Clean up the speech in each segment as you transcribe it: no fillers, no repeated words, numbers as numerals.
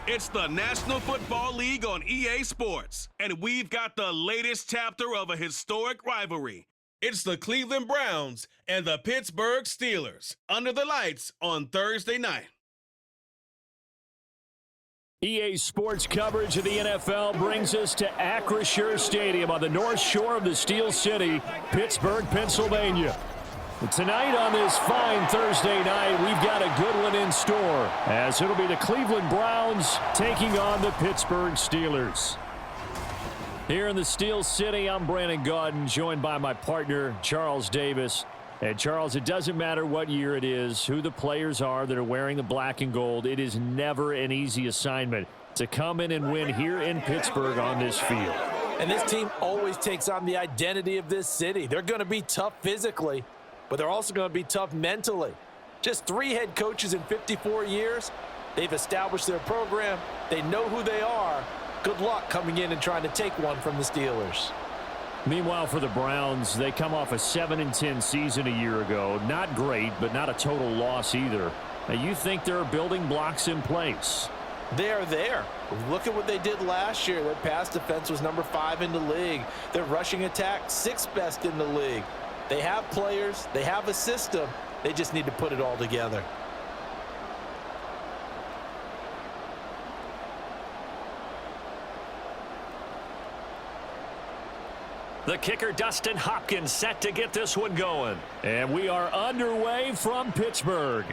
It's the National Football League on EA Sports, and we've got the latest chapter of a historic rivalry. It's the Cleveland Browns and the Pittsburgh Steelers under the lights on Thursday night. EA Sports coverage of the NFL brings us to Acrisure Stadium on the north shore of the Steel City, Pittsburgh, Pennsylvania. Tonight on this fine Thursday night, we've got a good one in store, as it'll be the Cleveland Browns taking on the Pittsburgh Steelers. Here in the Steel City, I'm Brandon Gaudin, joined by my partner, Charles Davis. And Charles, it doesn't matter what year it is, who the players are that are wearing the black and gold. It is never an easy assignment to come in and win here in Pittsburgh on this field. And this team always takes on the identity of this city. They're going to be tough physically, but they're also going to be tough mentally. Just 3 head coaches in 54 years. They've established their program. They know who they are. Good luck coming in and trying to take one from the Steelers. Meanwhile, for the Browns, they come off a 7-10 season a year ago. Not great, but not a total loss either. Now, you think there are building blocks in place? They are there. Look at what they did last year. Their pass defense was number 5 in the league. Their rushing attack, 6th best in the league. They have players. They have a system. They just need to put it all together. The kicker, Dustin Hopkins, set to get this one going. And we are underway from Pittsburgh.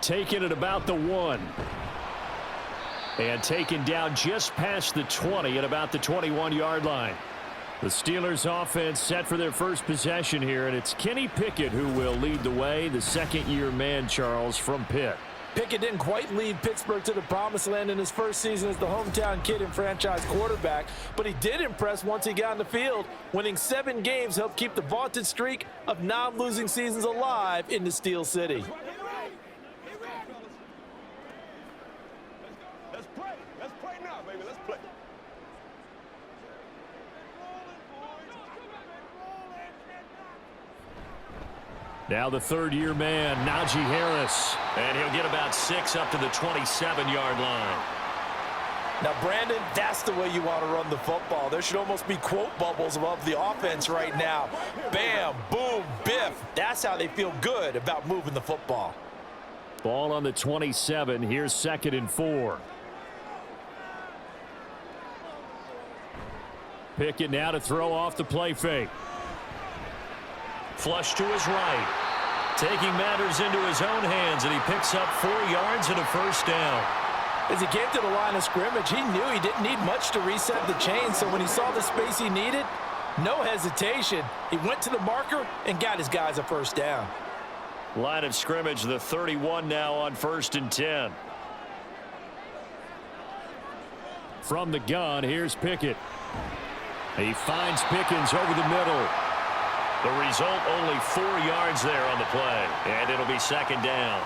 Taking it about the 1. And taken down just past the 20 at about the 21-yard line. The Steelers offense set for their first possession here, and it's Kenny Pickett who will lead the way, the second-year man, Charles, from Pitt. Pickett didn't quite lead Pittsburgh to the promised land in his first season as the hometown kid and franchise quarterback, but he did impress once he got on the field. Winning 7 games helped keep the vaunted streak of non-losing seasons alive in the Steel City. Let's play. Let's play now, baby. Let's play. Now the third-year man, Najee Harris. And he'll get about 6 up to the 27-yard line. Now, Brandon, that's the way you want to run the football. There should almost be quote bubbles above the offense right now. Bam, boom, biff. That's how they feel good about moving the football. Ball on the 27. Here's 2nd and 4. Pickett now to throw off the play fake. Flush to his right. Taking matters into his own hands, and he picks up 4 yards and a first down. As he came to the line of scrimmage, he knew he didn't need much to reset the chain, so when he saw the space he needed, no hesitation. He went to the marker and got his guys a first down. Line of scrimmage, the 31 now on 1st and 10. From the gun, here's Pickett. He finds Pickens over the middle. The result, only 4 yards there on the play, and it'll be 2nd down.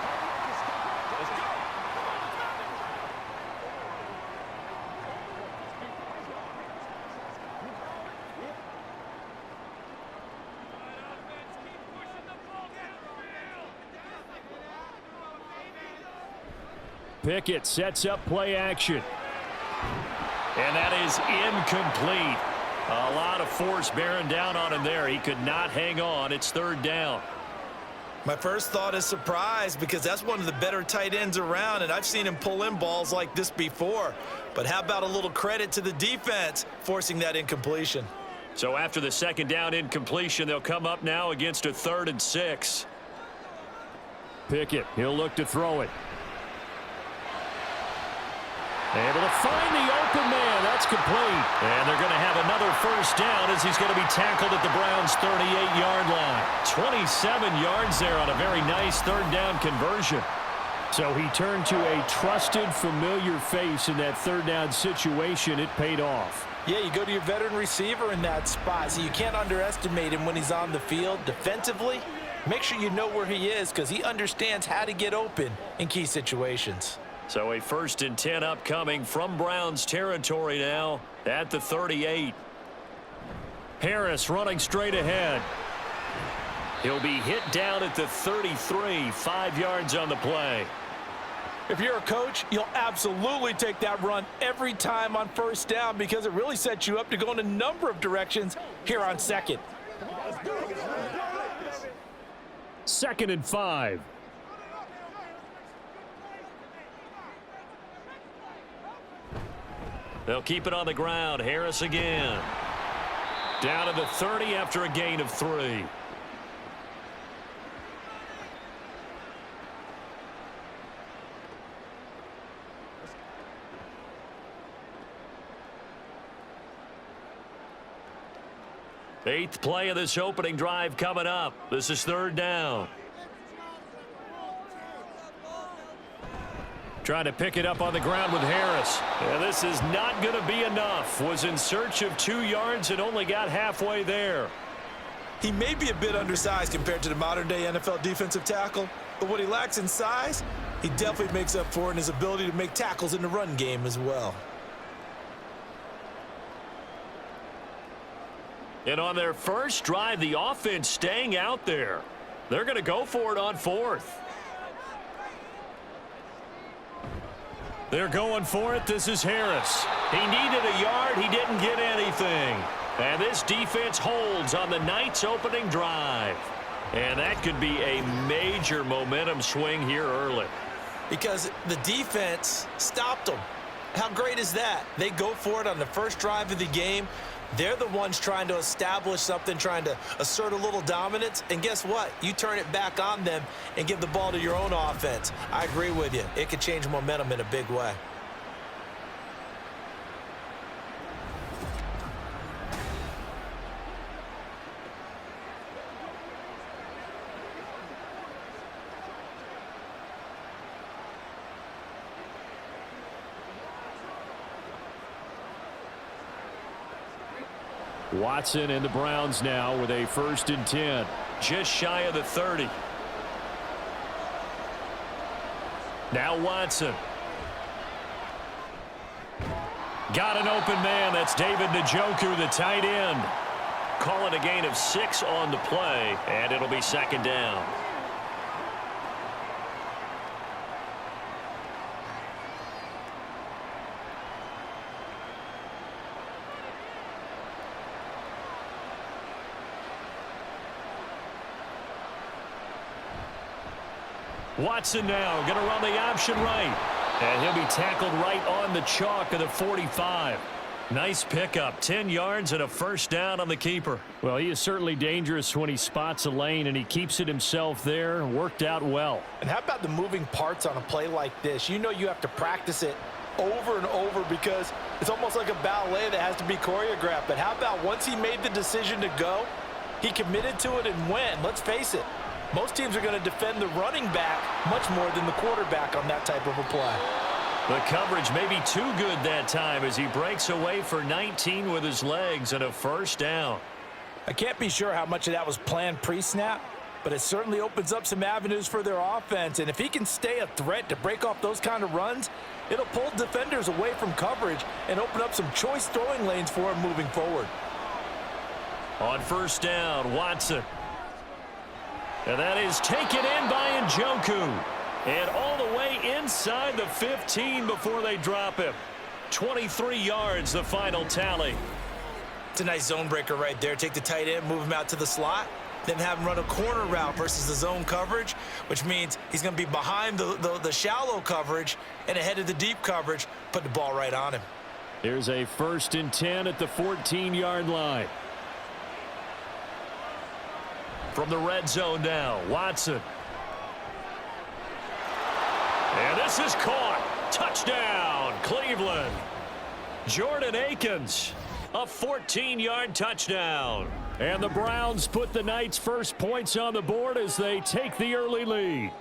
Pickett sets up play action. And that is incomplete. A lot of force bearing down on him there. He could not hang on. It's 3rd down. My first thought is surprise, because that's one of the better tight ends around, and I've seen him pull in balls like this before. But how about a little credit to the defense forcing that incompletion? So after the 2nd down incompletion, they'll come up now against a 3rd and 6. Pickett, he'll look to throw it. Able to find the open man. That's complete. And they're going to have another first down as he's going to be tackled at the Browns' 38-yard line. 27 yards there on a very nice 3rd down conversion. So he turned to a trusted, familiar face in that 3rd down situation. It paid off. Yeah, you go to your veteran receiver in that spot, so you can't underestimate him when he's on the field. Defensively, make sure you know where he is, because he understands how to get open in key situations. So a 1st and 10 upcoming from Browns territory now at the 38. Harris running straight ahead. He'll be hit down at the 33, 5 yards on the play. If you're a coach, you'll absolutely take that run every time on first down because it really sets you up to go in a number of directions here on second. 2nd and 5. They'll keep it on the ground. Harris again. Down to the 30 after a gain of 3. Eighth play of this opening drive coming up. This is 3rd down. Trying to pick it up on the ground with Harris. Yeah, this is not going to be enough. Was in search of 2 yards and only got halfway there. He may be a bit undersized compared to the modern-day NFL defensive tackle, but what he lacks in size, he definitely makes up for in his ability to make tackles in the run game as well. And on their first drive, the offense staying out there. They're going to go for it on 4th. They're going for it. This is Harris. He needed a yard. He didn't get anything. And this defense holds on the night's opening drive. And that could be a major momentum swing here early. Because the defense stopped them. How great is that? They go for it on the first drive of the game. They're the ones trying to establish something, trying to assert a little dominance. And guess what? You turn it back on them and give the ball to your own offense. I agree with you. It could change momentum in a big way. Watson and the Browns now with a 1st and 10. Just shy of the 30. Now Watson. Got an open man. That's David Njoku, the tight end. Call it a gain of 6 on the play, and it'll be 2nd down. Watson now going to run the option right. And he'll be tackled right on the chalk of the 45. Nice pickup. 10 yards and a 1st down on the keeper. Well, he is certainly dangerous when he spots a lane, and he keeps it himself there. Worked out well. And how about the moving parts on a play like this? You know you have to practice it over and over because it's almost like a ballet that has to be choreographed. But how about once he made the decision to go, he committed to it and went. Let's face it. Most teams are going to defend the running back much more than the quarterback on that type of a play. The coverage may be too good that time as he breaks away for 19 with his legs and a 1st down. I can't be sure how much of that was planned pre-snap, but it certainly opens up some avenues for their offense. And if he can stay a threat to break off those kind of runs, it'll pull defenders away from coverage and open up some choice throwing lanes for him moving forward. On 1st down, Watson. And that is taken in by Njoku. And all the way inside the 15 before they drop him. 23 yards, the final tally. It's a nice zone breaker right there. Take the tight end, move him out to the slot, then have him run a corner route versus the zone coverage, which means he's going to be behind the shallow coverage and ahead of the deep coverage. Put the ball right on him. There's a 1st and 10 at the 14-yard line. From the red zone now, Watson. And this is caught. Touchdown, Cleveland. Jordan Akins, a 14-yard touchdown. And the Browns put the night's first points on the board as they take the early lead.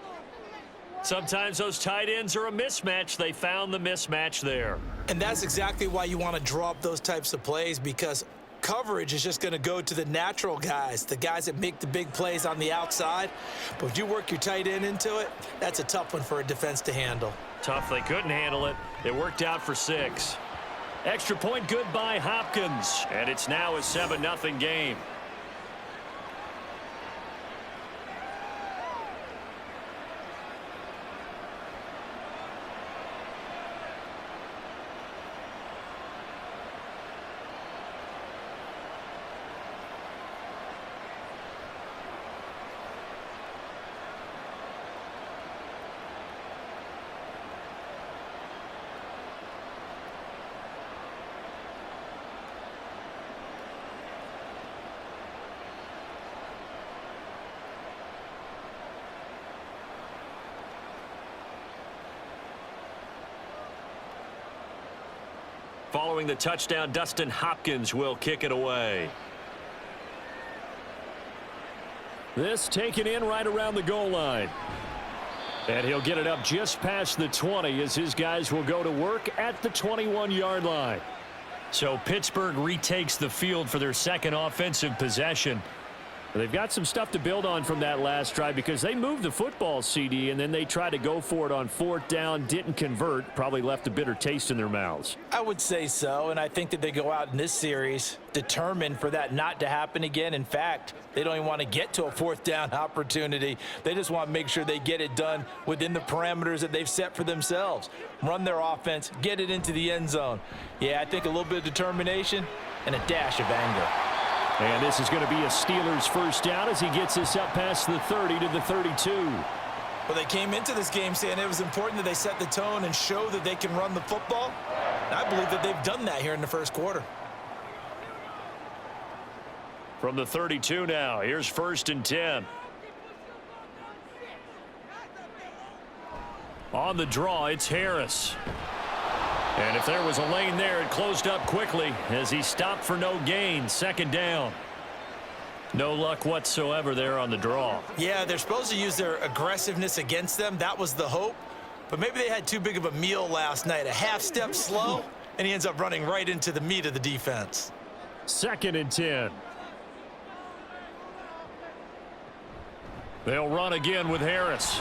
Sometimes those tight ends are a mismatch. They found the mismatch there. And that's exactly why you want to draw up those types of plays, because coverage is just going to go to the natural guys, the guys that make the big plays on the outside. But if you work your tight end into it, that's a tough one for a defense to handle. Tough. They couldn't handle it. It worked out for 6. Extra point good by Hopkins. And it's now a 7-0 game. Following the touchdown, Dustin Hopkins will kick it away. This taken in right around the goal line. And he'll get it up just past the 20 as his guys will go to work at the 21-yard line. So Pittsburgh retakes the field for their second offensive possession. They've got some stuff to build on from that last drive because they moved the football, CD, and then they tried to go for it on fourth down, didn't convert, probably left a bitter taste in their mouths. I would say so, and I think that they go out in this series determined for that not to happen again. In fact, they don't even want to get to a fourth down opportunity. They just want to make sure they get it done within the parameters that they've set for themselves. Run their offense, get it into the end zone. Yeah, I think a little bit of determination and a dash of anger. And this is going to be a Steelers first down as he gets this up past the 30 to the 32. Well, they came into this game saying it was important that they set the tone and show that they can run the football. And I believe that they've done that here in the first quarter. From the 32 now, here's 1st and 10. On the draw, it's Harris. And if there was a lane there, it closed up quickly as he stopped for no gain. 2nd down. No luck whatsoever there on the draw. Yeah, they're supposed to use their aggressiveness against them. That was the hope. But maybe they had too big of a meal last night. A half step slow, and he ends up running right into the meat of the defense. 2nd and 10. They'll run again with Harris.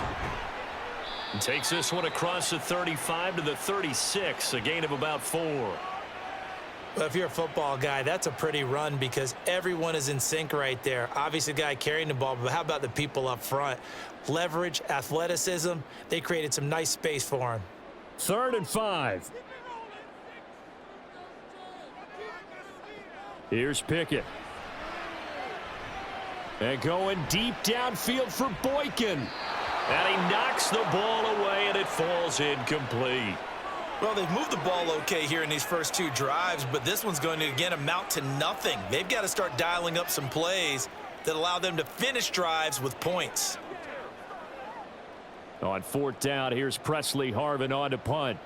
And takes this one across the 35 to the 36, a gain of about 4. Well, if you're a football guy, that's a pretty run because everyone is in sync right there. Obviously, the guy carrying the ball, but how about the people up front? Leverage, athleticism, they created some nice space for him. 3rd and 5. Here's Pickett. And going deep downfield for Boykin. And he knocks the ball away, and it falls incomplete. Well, they've moved the ball okay here in these first 2 drives, but this one's going to, again, amount to nothing. They've got to start dialing up some plays that allow them to finish drives with points. On 4th down, here's Presley Harvin on to punt.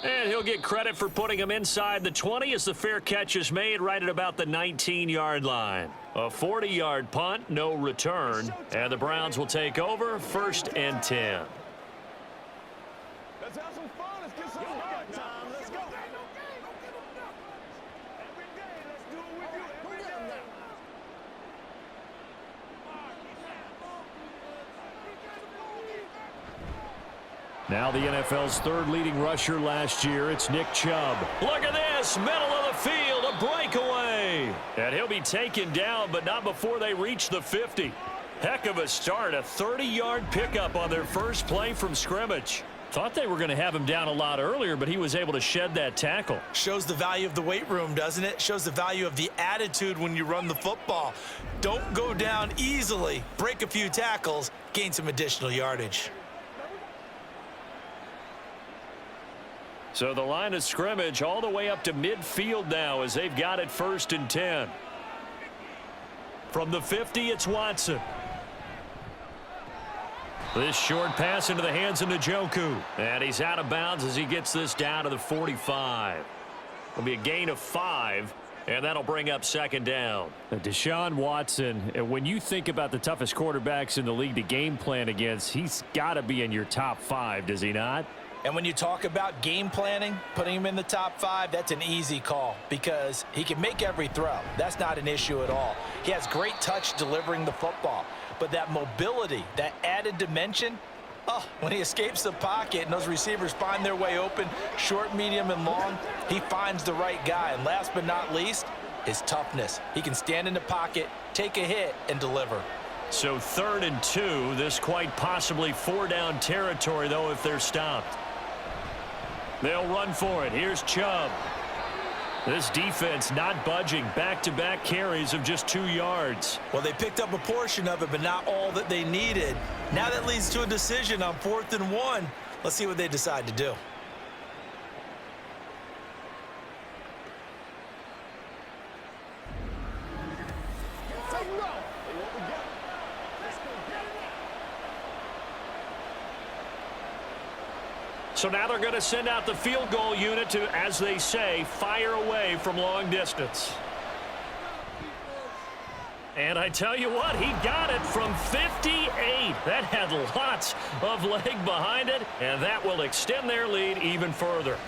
And he'll get credit for putting him inside the 20 as the fair catch is made right at about the 19-yard line. A 40-yard punt, no return, and the Browns will take over 1st and 10. Let's have some fun. Let's get some fun time. Let's go. Every day, let's do it with you every day. Now the NFL's 3rd leading rusher last year, it's Nick Chubb. Look at this, middle of the field, a breakaway. And he'll be taken down, but not before they reach the 50. Heck of a start, a 30-yard pickup on their first play from scrimmage. Thought they were going to have him down a lot earlier, but he was able to shed that tackle. Shows the value of the weight room, doesn't it? Shows the value of the attitude when you run the football. Don't go down easily. Break a few tackles, gain some additional yardage. So the line of scrimmage all the way up to midfield now as they've got it 1st and 10. From the 50, it's Watson. This short pass into the hands of Njoku. And he's out of bounds as he gets this down to the 45. It'll be a gain of 5, and that'll bring up 2nd down. Deshaun Watson, when you think about the toughest quarterbacks in the league to game plan against, he's got to be in your top 5, does he not? And when you talk about game planning, putting him in the top 5, that's an easy call because he can make every throw. That's not an issue at all. He has great touch delivering the football. But that mobility, that added dimension, when he escapes the pocket and those receivers find their way open, short, medium, and long, he finds the right guy. And last but not least, his toughness. He can stand in the pocket, take a hit, and deliver. So 3rd and 2, this quite possibly 4-down territory, though, if they're stopped. They'll run for it. Here's Chubb. This defense not budging. Back-to-back carries of just 2 yards. Well, they picked up a portion of it, but not all that they needed. Now that leads to a decision on 4th and 1. Let's see what they decide to do. So now they're going to send out the field goal unit to, as they say, fire away from long distance. And I tell you what, he got it from 58. That had lots of leg behind it, and that will extend their lead even further.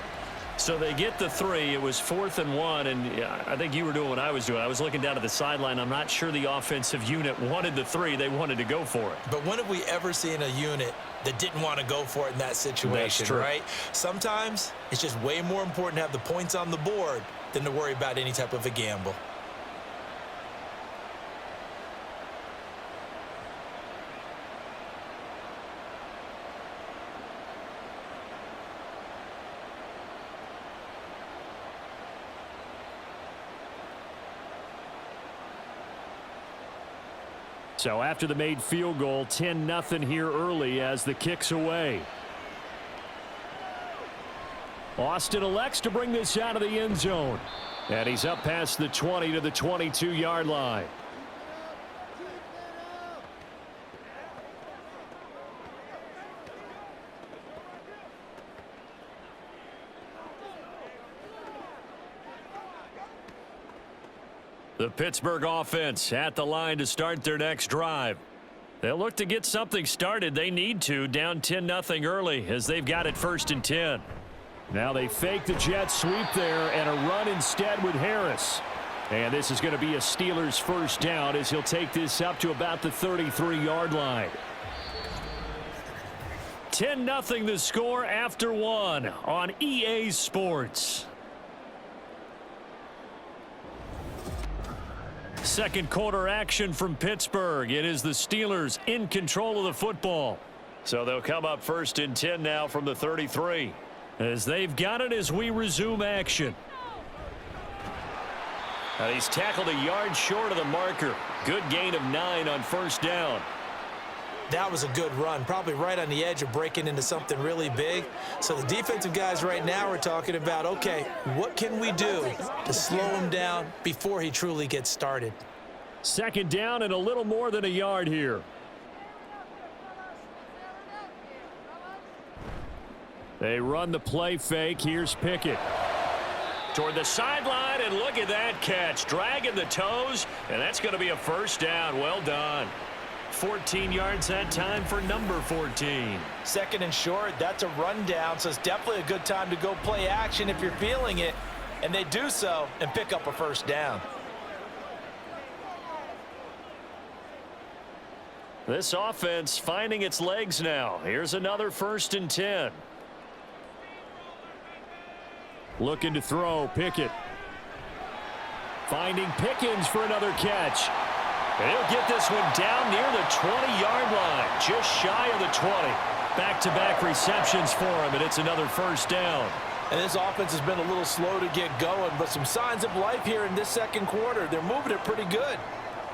So they get the 3. It was 4th and 1, and I think you were doing what I was doing. I was looking down at the sideline. I'm not sure the offensive unit wanted the 3. They wanted to go for it. But when have we ever seen a unit that didn't want to go for it in that situation, right? Sometimes it's just way more important to have the points on the board than to worry about any type of a gamble. So after the made field goal, 10-0 here early as the kick's away. Austin elects to bring this out of the end zone. And he's up past the 20 to the 22-yard line. The Pittsburgh offense at the line to start their next drive. They'll look to get something started. They need to, down 10-0 early as they've got it 1st and 10. Now they fake the jet sweep there and a run instead with Harris. And this is going to be a Steelers first down as he'll take this up to about the 33-yard line. 10-0 the score after 1 on EA Sports. Second quarter action from Pittsburgh. It is the Steelers in control of the football. So they'll come up 1st and 10 now from the 33. As they've got it as we resume action. He's tackled a yard short of the marker. Good gain of 9 on 1st down. That was a good run, probably right on the edge of breaking into something really big. So the defensive guys right now are talking about, okay, what can we do to slow him down before he truly gets started? 2nd down and a little more than a yard here. They run the play fake. Here's Pickett. Toward the sideline, and look at that catch. Dragging the toes, and that's going to be a 1st down. Well done. 14 yards that time for number 14. 2nd and short, that's a rundown, so it's definitely a good time to go play action if you're feeling it. And they do so and pick up a 1st down. This offense finding its legs now. Here's another 1st and 10. Looking to throw, Pickett. Finding Pickens for another catch. And he'll get this one down near the 20-yard line, just shy of the 20. Back-to-back receptions for him, and it's another 1st down. And this offense has been a little slow to get going, but some signs of life here in this 2nd quarter. They're moving it pretty good,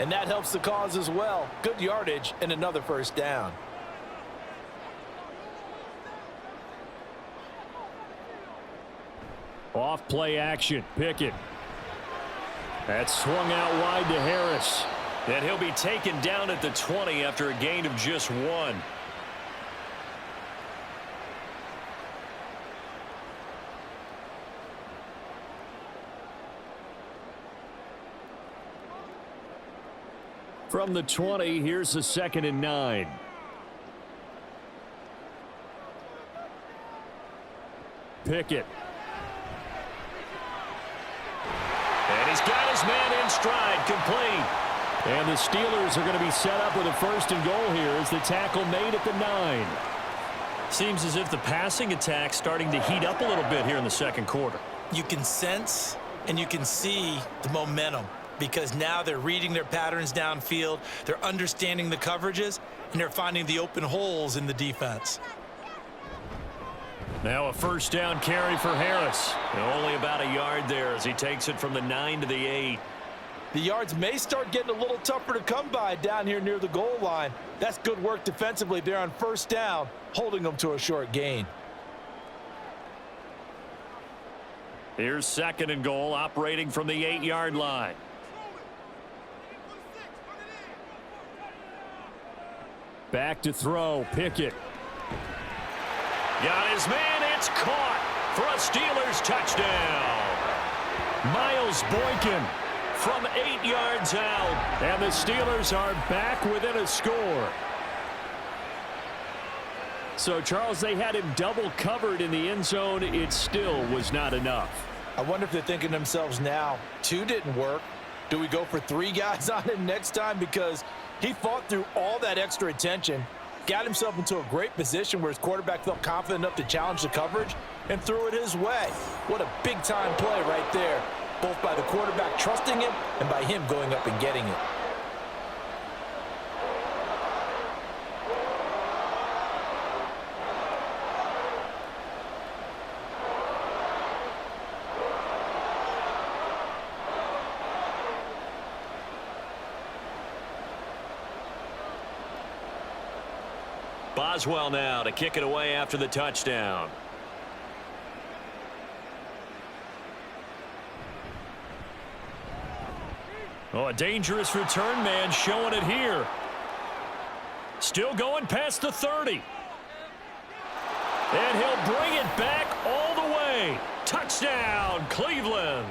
and that helps the cause as well. Good yardage and another 1st down. Off play action, Pickett. That's swung out wide to Harris. And he'll be taken down at the 20 after a gain of just 1. From the 20, here's the 2nd and 9. Pickett. And he's got his man in stride, complete. And the Steelers are going to be set up with a 1st and goal here as the tackle made at the 9. Seems as if the passing attack's starting to heat up a little bit here in the 2nd quarter. You can sense and you can see the momentum because now they're reading their patterns downfield, they're understanding the coverages, and they're finding the open holes in the defense. Now a 1st down carry for Harris. And only about a yard there as he takes it from the 9 to the 8. The yards may start getting a little tougher to come by down here near the goal line. That's good work defensively there on 1st down, holding them to a short gain. Here's 2nd and goal, operating from the 8-yard line. Back to throw, Pickett. Got his man That's caught for a Steelers touchdown. Miles Boykin from 8 yards out. And the Steelers are back within a score. So, Charles, they had him double covered in the end zone. It still was not enough. I wonder if they're thinking to themselves now, 2 didn't work. Do we go for 3 guys on him next time? Because he fought through all that extra attention, got himself into a great position where his quarterback felt confident enough to challenge the coverage and threw it his way. What a big-time play right there, both by the quarterback trusting him and by him going up and getting it. Boswell now to kick it away after the touchdown. Oh, a dangerous return man showing it here. Still going past the 30. And he'll bring it back all the way. Touchdown, Cleveland.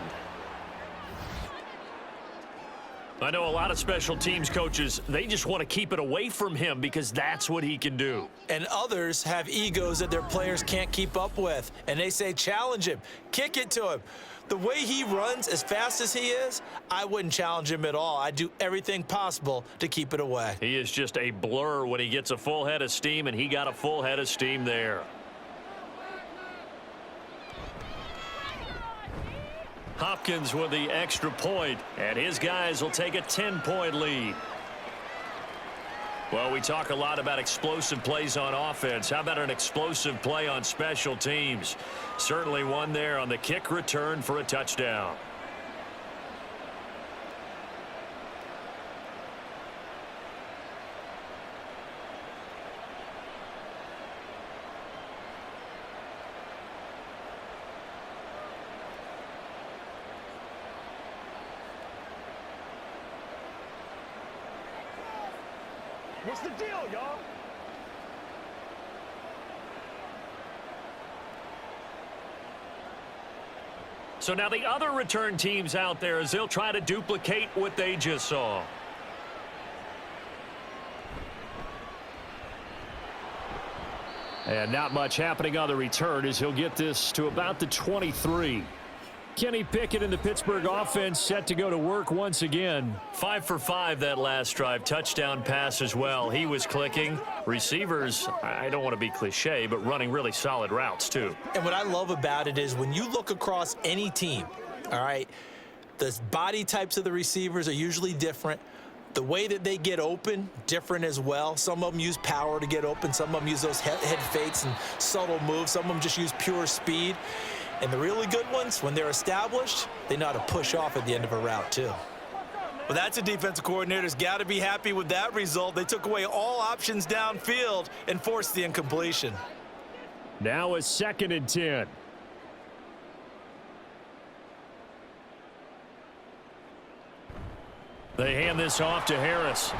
I know a lot of special teams coaches, they just want to keep it away from him because that's what he can do. And others have egos that their players can't keep up with. And they say, challenge him, kick it to him. The way he runs as fast as he is, I wouldn't challenge him at all. I'd do everything possible to keep it away. He is just a blur when he gets a full head of steam, and he got a full head of steam there. Hopkins with the extra point, and his guys will take a 10-point lead. Well, we talk a lot about explosive plays on offense. How about an explosive play on special teams? Certainly one there on the kick return for a touchdown. What's the deal, y'all? So now the other return teams out there as they'll try to duplicate what they just saw. And not much happening on the return as he'll get this to about the 23. Kenny Pickett in the Pittsburgh offense set to go to work once again. 5 for 5 that last drive. Touchdown pass as well. He was clicking. Receivers, I don't want to be cliche, but running really solid routes too. And what I love about it is when you look across any team, all right, the body types of the receivers are usually different. The way that they get open, different as well. Some of them use power to get open. Some of them use those head fakes and subtle moves. Some of them just use pure speed. And the really good ones, when they're established, they know how to push off at the end of a route, too. Well, that's a defensive coordinator's got to be happy with that result. They took away all options downfield and forced the incompletion. Now a 2nd and 10. They hand this off to Harris.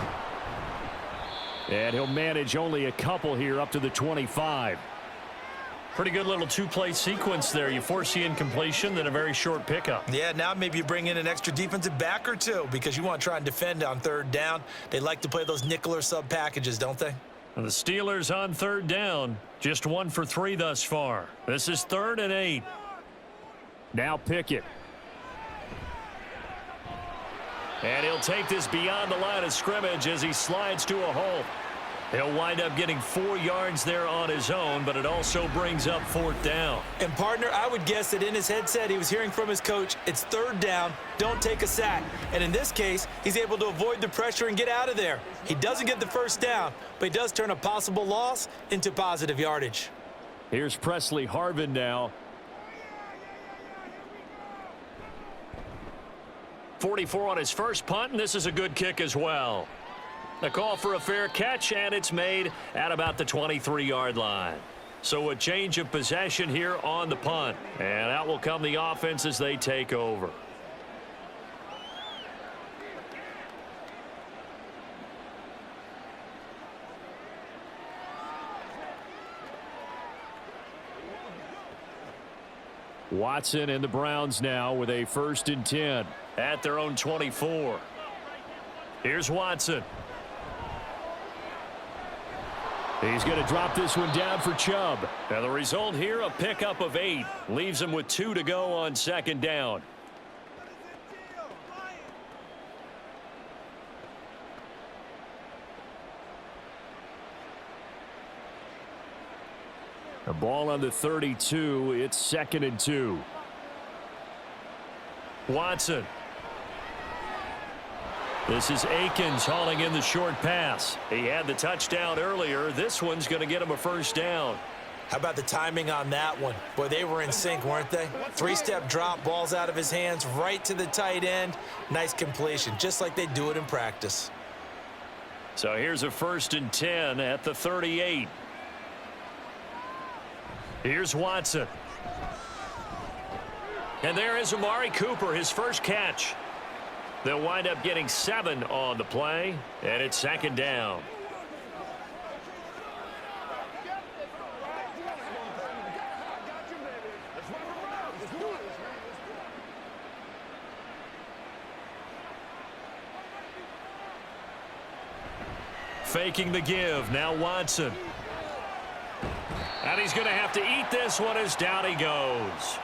And he'll manage only a couple here up to the 25. Pretty good little 2-play sequence there. You force the incompletion, then a very short pickup. Yeah, now maybe you bring in an extra defensive back or two because you want to try and defend on 3rd down. They like to play those nickel or sub packages, don't they? And the Steelers on 3rd down. Just 1 for 3 thus far. This is 3rd and 8. Now Pickett. And he'll take this beyond the line of scrimmage as he slides to a halt. He'll wind up getting 4 yards there on his own, but it also brings up 4th down. And, partner, I would guess that in his headset he was hearing from his coach, it's 3rd down, don't take a sack. And in this case, he's able to avoid the pressure and get out of there. He doesn't get the 1st down, but he does turn a possible loss into positive yardage. Here's Presley Harvin now. 44 on his first punt, and this is a good kick as well. A call for a fair catch, and it's made at about the 23-yard line. So a change of possession here on the punt. And out will come the offense as they take over. Watson and the Browns now with a 1st and 10. At their own 24. Here's Watson. He's going to drop this one down for Chubb. Now the result here, a pickup of 8. Leaves him with 2 to go on 2nd down. The ball on the 32. It's 2nd and 2. Watson. This is Akins hauling in the short pass. He had the touchdown earlier. This one's going to get him a 1st down. How about the timing on that one? Boy, they were in sync, weren't they? 3-step drop, balls out of his hands, right to the tight end. Nice completion, just like they do it in practice. So here's a 1st and 10 at the 38. Here's Watson. And there is Amari Cooper, his first catch. They'll wind up getting 7 on the play, and it's 2nd down. Faking the give, now Watson. And he's going to have to eat this one as down he goes.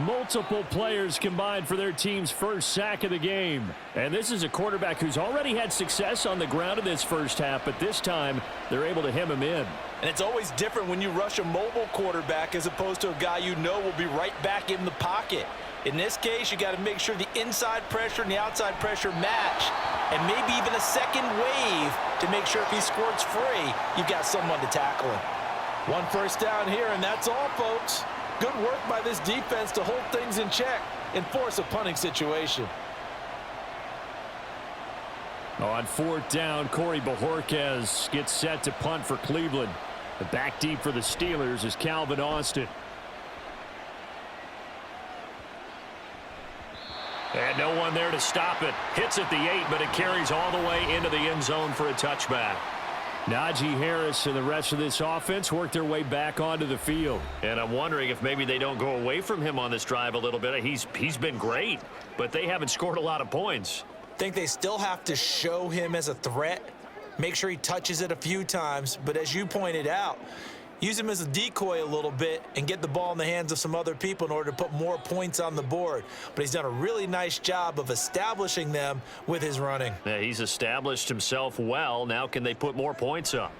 Multiple players combined for their team's first sack of the game. And this is a quarterback who's already had success on the ground in this first half, but this time they're able to hem him in. And it's always different when you rush a mobile quarterback as opposed to a guy you know will be right back in the pocket. In this case, you got to make sure the inside pressure and the outside pressure match, and maybe even a second wave to make sure if he squirts free, you've got someone to tackle him. 1 1st down here, and that's all, folks. Good work by this defense to hold things in check and force a punting situation. On 4th down, Corey Bojorquez gets set to punt for Cleveland. The back deep for the Steelers is Calvin Austin. And no one there to stop it. Hits at the 8, but it carries all the way into the end zone for a touchback. Najee Harris and the rest of this offense work their way back onto the field. And I'm wondering if maybe they don't go away from him on this drive a little bit. He's been great, but they haven't scored a lot of points. I think they still have to show him as a threat, make sure he touches it a few times, but as you pointed out, use him as a decoy a little bit and get the ball in the hands of some other people in order to put more points on the board. But he's done a really nice job of establishing them with his running. Yeah, he's established himself well. Now can they put more points up?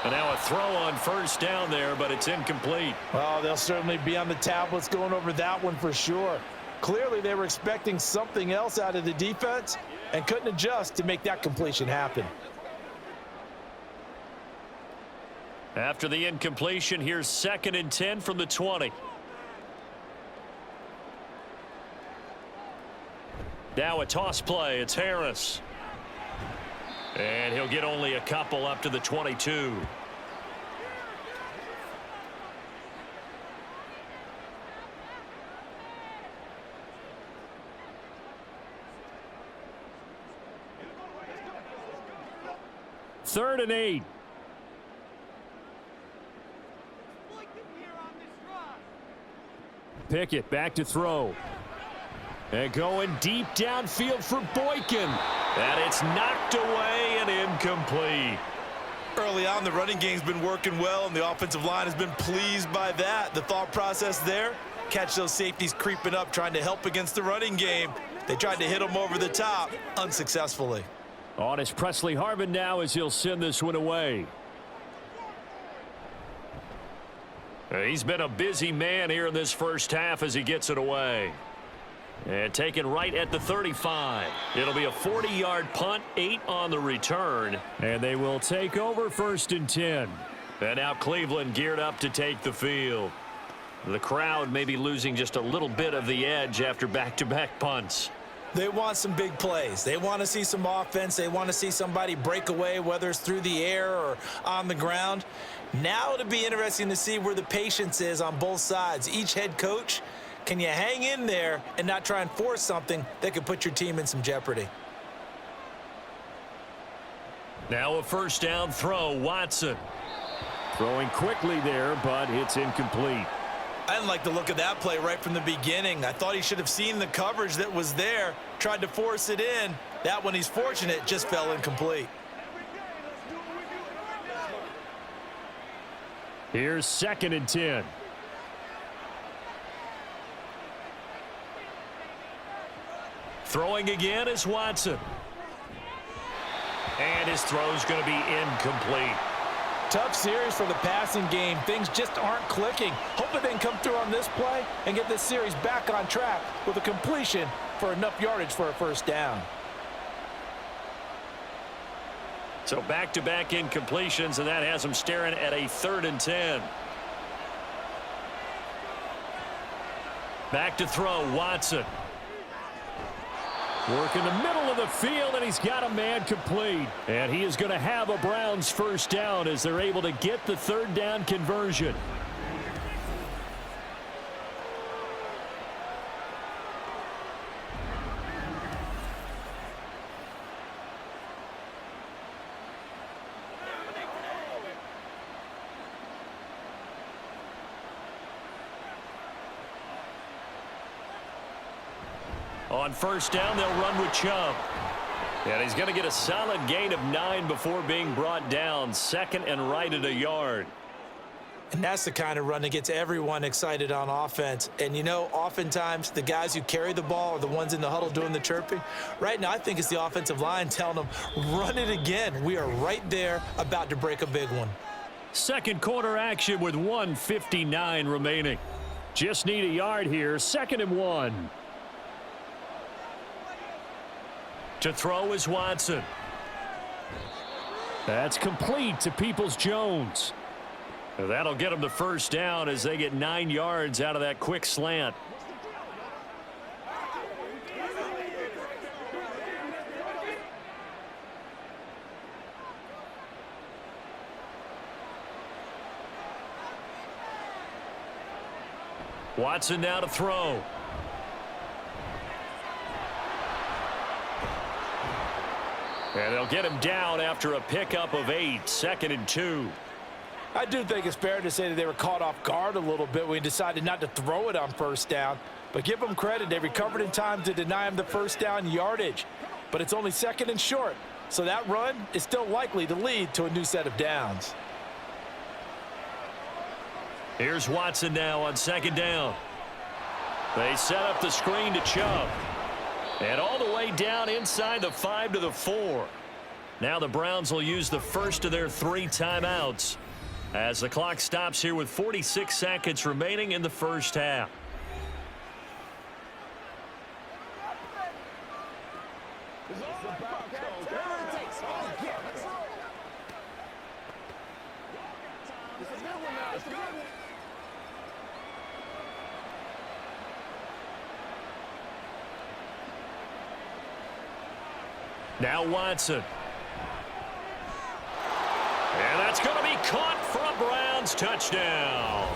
And now a throw on 1st down there, but it's incomplete. Well, they'll certainly be on the tablets going over that one for sure. Clearly they were expecting something else out of the defense and couldn't adjust to make that completion happen. After the incompletion, here's 2nd and 10 from the 20. Now a toss play. It's Harris. And he'll get only a couple up to the 22. Third and 8. Pickett back to throw. And going deep downfield for Boykin. And it's knocked away and incomplete. Early on, the running game's been working well, and the offensive line has been pleased by that. The thought process there, catch those safeties creeping up, trying to help against the running game. They tried to hit them over the top, unsuccessfully. On is Presley Harvin now as he'll send this one away. He's been a busy man here in this first half as he gets it away. And taken right at the 35. It'll be a 40-yard punt, 8 on the return. And they will take over 1st and 10. And now Cleveland geared up to take the field. The crowd may be losing just a little bit of the edge after back-to-back punts. They want some big plays. They want to see some offense. They want to see somebody break away, whether it's through the air or on the ground. Now it'll be interesting to see where the patience is on both sides. Each head coach, can you hang in there and not try and force something that could put your team in some jeopardy? Now a 1st down throw, Watson. Throwing quickly there, but it's incomplete. I didn't like the look of that play right from the beginning. I thought he should have seen the coverage that was there, tried to force it in. That one, he's fortunate, just fell incomplete. Here's 2nd and 10. Throwing again is Watson. And his throw's going to be incomplete. Tough series for the passing game. Things just aren't clicking. Hopefully they can come through on this play and get this series back on track with a completion for enough yardage for a first down. So back-to-back incompletions, and that has him staring at a 3rd and 10. Back to throw, Watson. Work in the middle of the field, and he's got a man complete. And he is going to have a Browns first down as they're able to get the 3rd down conversion. On first down, they'll run with Chubb. And he's going to get a solid gain of 9 before being brought down. 2nd and right at a yard. And that's the kind of run that gets everyone excited on offense. And, you know, oftentimes the guys who carry the ball are the ones in the huddle doing the chirping. Right now, I think it's the offensive line telling them, run it again. We are right there about to break a big one. Second quarter action with 1:59 remaining. Just need a yard here. 2nd and 1. To throw is Watson. That's complete to Peoples-Jones. That'll get them the first down as they get 9 yards out of that quick slant. Watson now to throw. And they'll get him down after a pickup of 8, 2nd and 2. I do think it's fair to say that they were caught off guard a little bit when he decided not to throw it on first down. But give them credit. They recovered in time to deny him the first down yardage. But it's only 2nd and short. So that run is still likely to lead to a new set of downs. Here's Watson now on 2nd down. They set up the screen to Chubb. And all the way down inside the 5 to the 4. Now the Browns will use the first of their 3 timeouts as the clock stops here with 46 seconds remaining in the first half. Now Watson. And that's going to be caught for a Browns touchdown.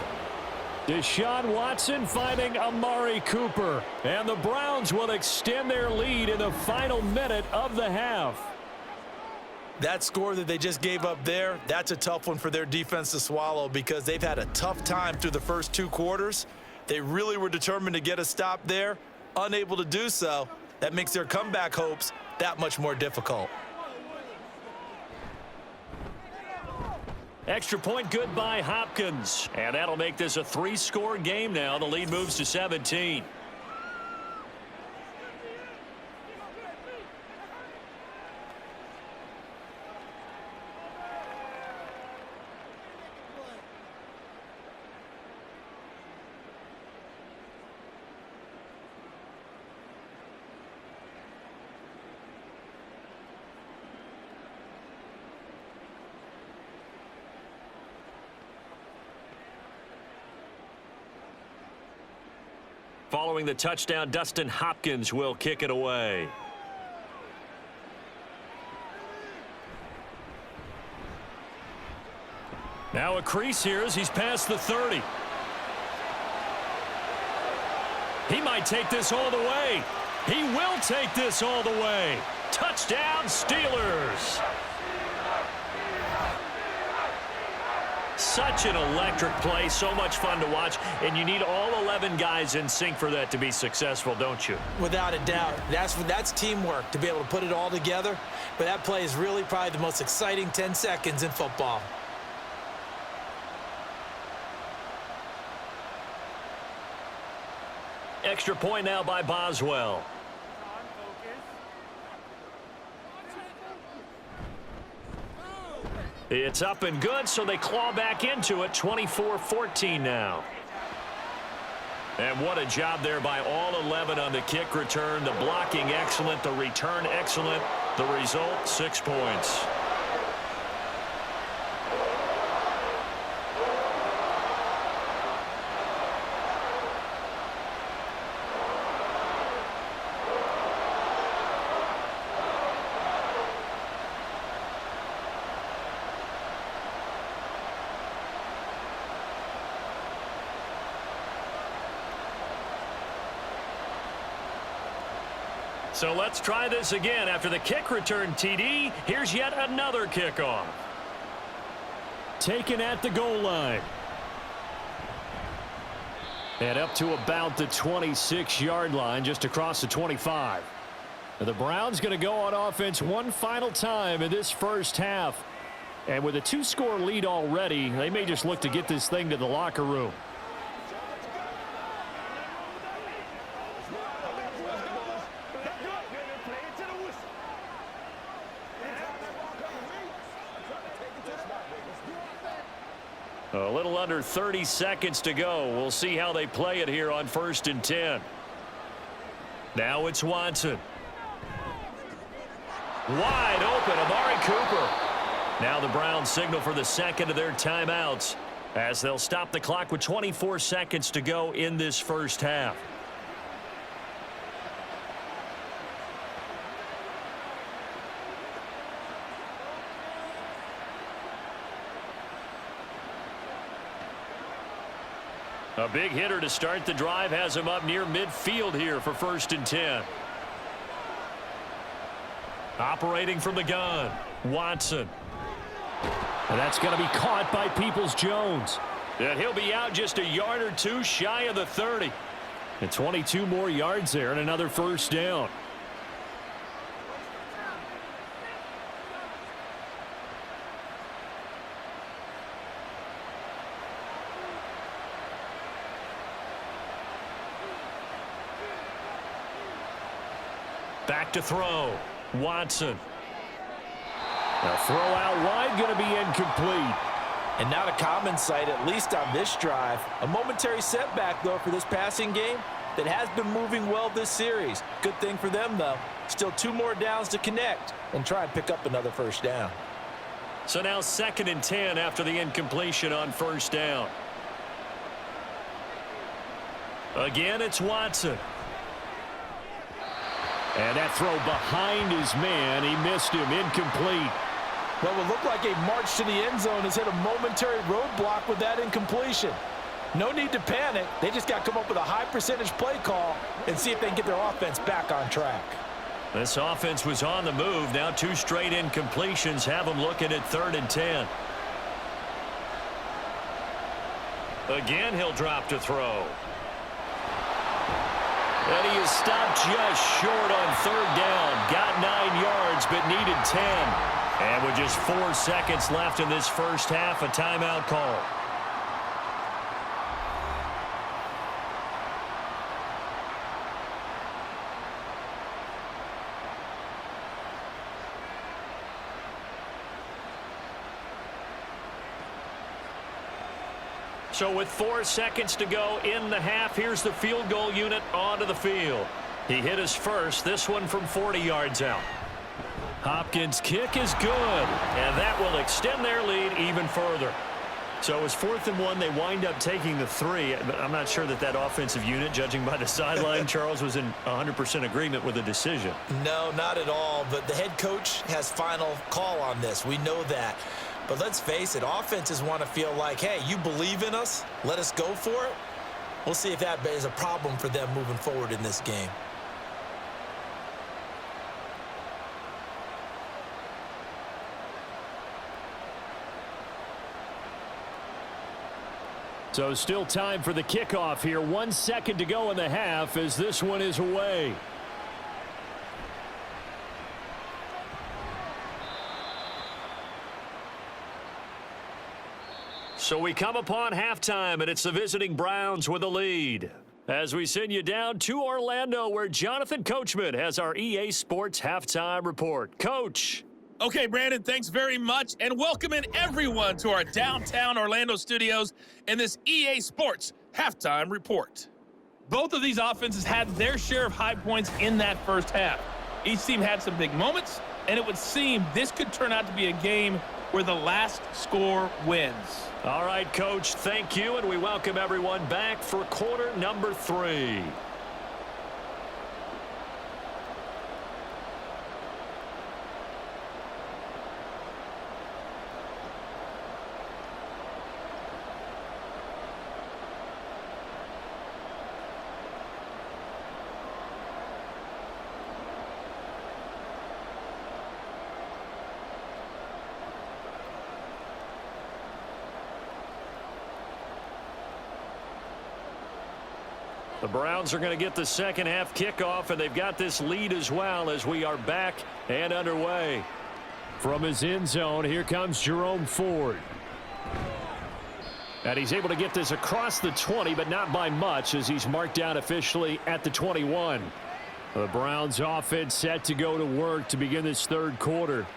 Deshaun Watson finding Amari Cooper. And the Browns will extend their lead in the final minute of the half. That score that they just gave up there, that's a tough one for their defense to swallow because they've had a tough time through the first 2 quarters. They really were determined to get a stop there, unable to do so. That makes their comeback hopes that much more difficult. Extra point good by Hopkins. And that'll make this a 3-score game now. The lead moves to 17. Following the touchdown, Dustin Hopkins will kick it away. Now a crease here as he's past the 30. He might take this all the way. He will take this all the way. Touchdown, Steelers. Such an electric play, so much fun to watch, and you need all 11 guys in sync for that to be successful, don't you? Without a doubt. That's teamwork, to be able to put it all together. But that play is really probably the most exciting 10 seconds in football. Extra point now by Boswell. It's up and good, so they claw back into it, 24-14 now. And what a job there by all 11 on the kick return. The blocking excellent, the return excellent. The result, 6 points. So let's try this again. After the kick return TD, here's yet another kickoff. Taken at the goal line. And up to about the 26-yard line, just across the 25. The Browns going to go on offense one final time in this first half. And with a 2-score lead already, they may just look to get this thing to the locker room. A little under 30 seconds to go. We'll see how they play it here on 1st and 10. Now it's Watson. Wide open, Amari Cooper. Now the Browns signal for the second of their timeouts as they'll stop the clock with 24 seconds to go in this first half. A big hitter to start the drive has him up near midfield here for 1st and 10. Operating from the gun, Watson. And that's going to be caught by Peoples-Jones. And he'll be out just a yard or two shy of the 30. And 22 more yards there and another first down. Back to throw. Watson. A throw out wide, going to be incomplete. And not a common sight, at least on this drive. A momentary setback, though, for this passing game that has been moving well this series. Good thing for them, though. Still 2 more downs to connect and try and pick up another first down. So now 2nd and 10 after the incompletion on 1st down. Again, it's Watson. And that throw behind his man, he missed him, incomplete. What would look like a march to the end zone has hit a momentary roadblock with that incompletion. No need to panic. They just got to come up with a high percentage play call and see if they can get their offense back on track. This offense was on the move. Now 2 straight incompletions have them looking at 3rd and 10. Again, he'll drop to throw. And he is stopped just short on 3rd down. Got 9 yards, but needed 10. And with just 4 seconds left in this first half, a timeout call. So with 4 seconds to go in the half, here's the field goal unit onto the field. He hit his first, this one from 40 yards out. Hopkins' kick is good, and that will extend their lead even further. So it was 4th and 1. They wind up taking the 3. But I'm not sure that offensive unit, judging by the sideline, Charles, was in 100% agreement with the decision. No, not at all. But the head coach has final call on this. We know that. But let's face it, offenses want to feel like, hey, you believe in us, let us go for it. We'll see if that is a problem for them moving forward in this game. So still time for the kickoff here. 1 second to go in the half as this one is away. So we come upon halftime, and it's the visiting Browns with a lead. As we send you down to Orlando, where Jonathan Coachman has our EA Sports Halftime Report. Coach. Okay, Brandon, thanks very much, and welcome in everyone to our downtown Orlando studios and this EA Sports Halftime Report. Both of these offenses had their share of high points in that first half. Each team had some big moments, and it would seem this could turn out to be a game where the last score wins. All right, Coach, thank you, and we welcome everyone back for quarter number 3. The Browns are going to get the second half kickoff, and they've got this lead as well as we are back and underway. From his end zone, here comes Jerome Ford. And he's able to get this across the 20, but not by much as he's marked down officially at the 21. The Browns offense set to go to work to begin this third quarter.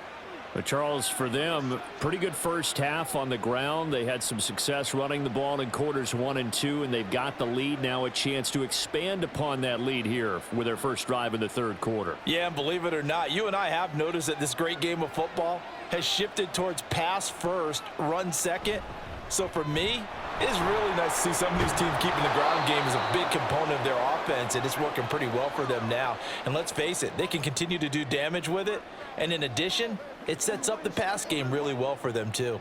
But Charles, for them, pretty good first half on the ground. They had some success running the ball in quarters 1 and 2, and they've got the lead now, a chance to expand upon that lead here with their first drive in the third quarter. Yeah, and believe it or not, you and I have noticed that this great game of football has shifted towards pass first, run second. So for me, it's really nice to see some of these teams keeping the ground game as a big component of their offense, and it's working pretty well for them now. And let's face it, they can continue to do damage with it. And in addition, it sets up the pass game really well for them too.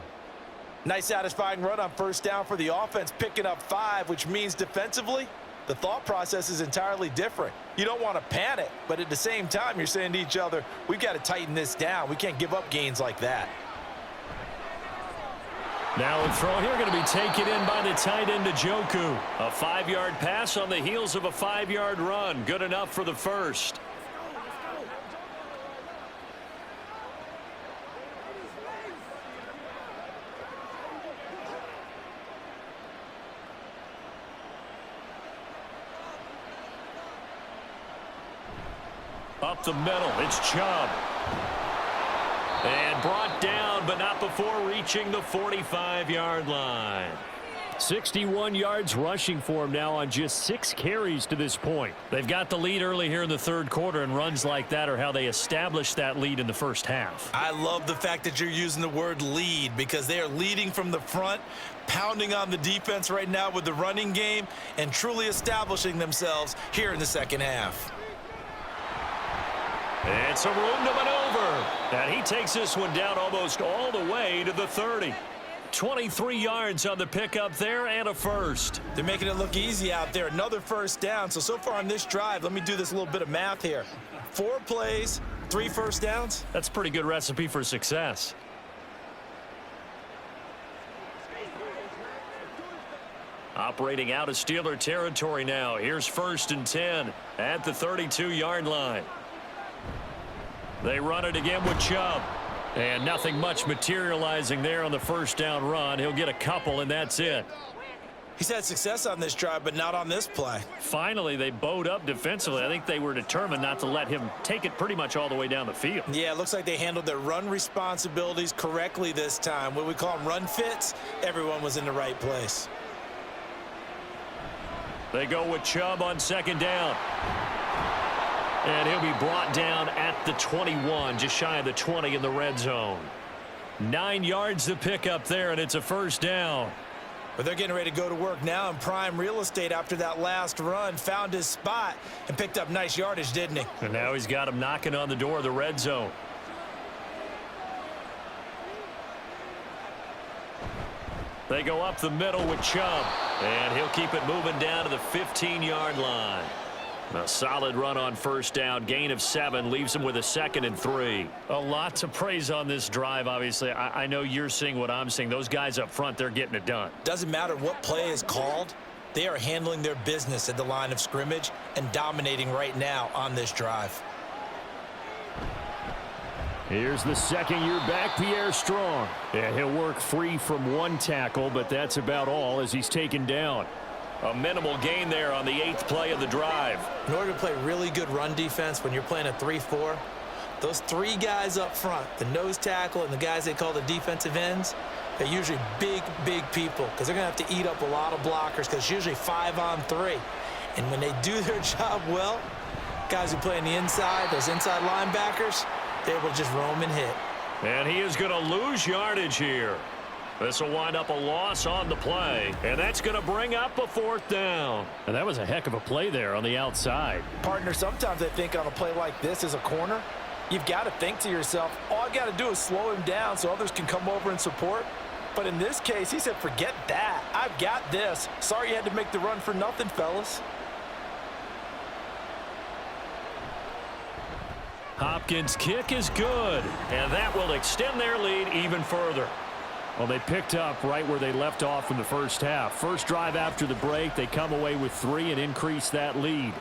Nice satisfying run on first down for the offense, picking up 5, which means defensively, the thought process is entirely different. You don't want to panic, but at the same time, you're saying to each other, we've got to tighten this down. We can't give up gains like that. Now a throw here going to be taken in by the tight end Njoku. A 5-yard pass on the heels of a 5-yard run. Good enough for the first. Up the middle, it's Chubb. And brought down, but not before reaching the 45-yard line. 61 yards rushing for him now on just 6 carries to this point. They've got the lead early here in the third quarter, and runs like that are how they established that lead in the first half. I love the fact that you're using the word lead because they are leading from the front, pounding on the defense right now with the running game, and truly establishing themselves here in the second half. And some room to maneuver. And he takes this one down almost all the way to the 30. 23 yards on the pickup there and a first. They're making it look easy out there. Another first down. So far on this drive, let me do this little bit of math here. 4 plays, 3 first downs. That's a pretty good recipe for success. Operating out of Steeler territory now. Here's 1st and 10 at the 32-yard line. They run it again with Chubb. And nothing much materializing there on the first down run. He'll get a couple, and that's it. He's had success on this drive, but not on this play. Finally, they bowed up defensively. I think they were determined not to let him take it pretty much all the way down the field. Yeah, it looks like they handled their run responsibilities correctly this time. What we call them run fits, everyone was in the right place. They go with Chubb on 2nd down. And he'll be brought down at the 21, just shy of the 20 in the red zone. 9 yards to pick up there, and it's a first down. But they're getting ready to go to work now in prime real estate after that last run. Found his spot and picked up nice yardage, didn't he? And now he's got him knocking on the door of the red zone. They go up the middle with Chubb. And he'll keep it moving down to the 15-yard line. A solid run on first down. Gain of 7 leaves him with a 2nd and 3. A lot to praise on this drive, obviously. I know you're seeing what I'm seeing. Those guys up front, they're getting it done. Doesn't matter what play is called. They are handling their business at the line of scrimmage and dominating right now on this drive. Here's the second-year back, Pierre Strong. Yeah, he'll work free from 1 tackle, but that's about all as he's taken down. A minimal gain there on the 8th play of the drive. In order to play really good run defense when you're playing a 3-4, those 3 guys up front, the nose tackle and the guys they call the defensive ends, they're usually big, big people because they're going to have to eat up a lot of blockers because it's usually 5-on-3. And when they do their job well, guys who play on the inside, those inside linebackers, they're able to just roam and hit. And he is going to lose yardage here. This will wind up a loss on the play, and that's going to bring up a 4th down. And that was a heck of a play there on the outside. Partner, sometimes I think on a play like this as a corner, you've got to think to yourself, all I got to do is slow him down so others can come over and support. But in this case, he said, forget that. I've got this. Sorry you had to make the run for nothing, fellas. Hopkins' kick is good, and that will extend their lead even further. Well, they picked up right where they left off in the first half. First drive after the break, they come away with 3 and increase that lead.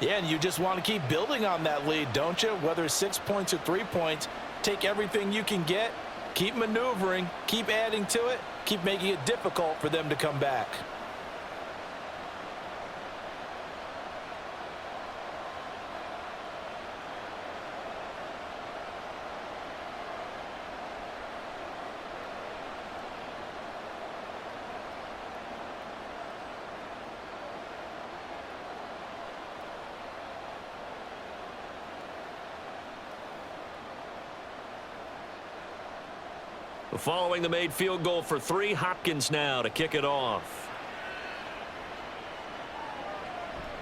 Yeah, and you just want to keep building on that lead, don't you? Whether it's 6 points or 3 points, take everything you can get, keep maneuvering, keep adding to it, keep making it difficult for them to come back. Following the made field goal for 3, Hopkins now to kick it off.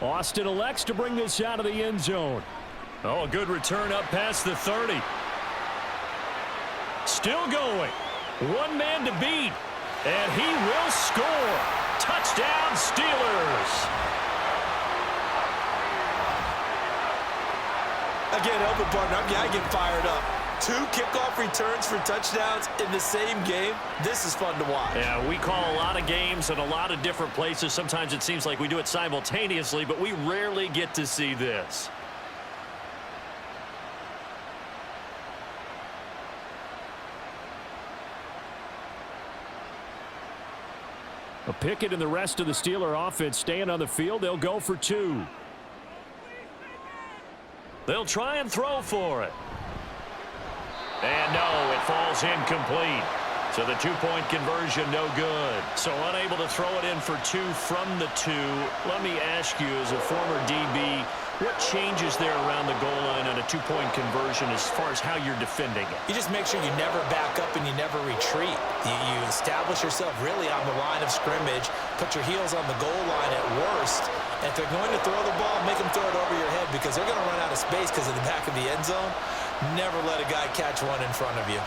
Austin elects to bring this out of the end zone. Oh, a good return up past the 30. Still going. 1 man to beat. And he will score. Touchdown, Steelers. Again, help it, partner. I get fired up. 2 kickoff returns for touchdowns in the same game. This is fun to watch. Yeah, we call a lot of games in a lot of different places. Sometimes it seems like we do it simultaneously, but we rarely get to see this. Pickett and the rest of the Steeler offense staying on the field. They'll go for 2. They'll try and throw for it. And no, it falls incomplete. So the 2-point conversion no good. So unable to throw it in for 2 from the 2. Let me ask you, as a former DB, what changes there around the goal line on a 2-point conversion as far as how you're defending it? You just make sure you never back up and you never retreat. You establish yourself really on the line of scrimmage, put your heels on the goal line at worst. And if they're going to throw the ball, make them throw it over your head because they're going to run out of space because of the back of the end zone. Never let a guy catch one in front of you.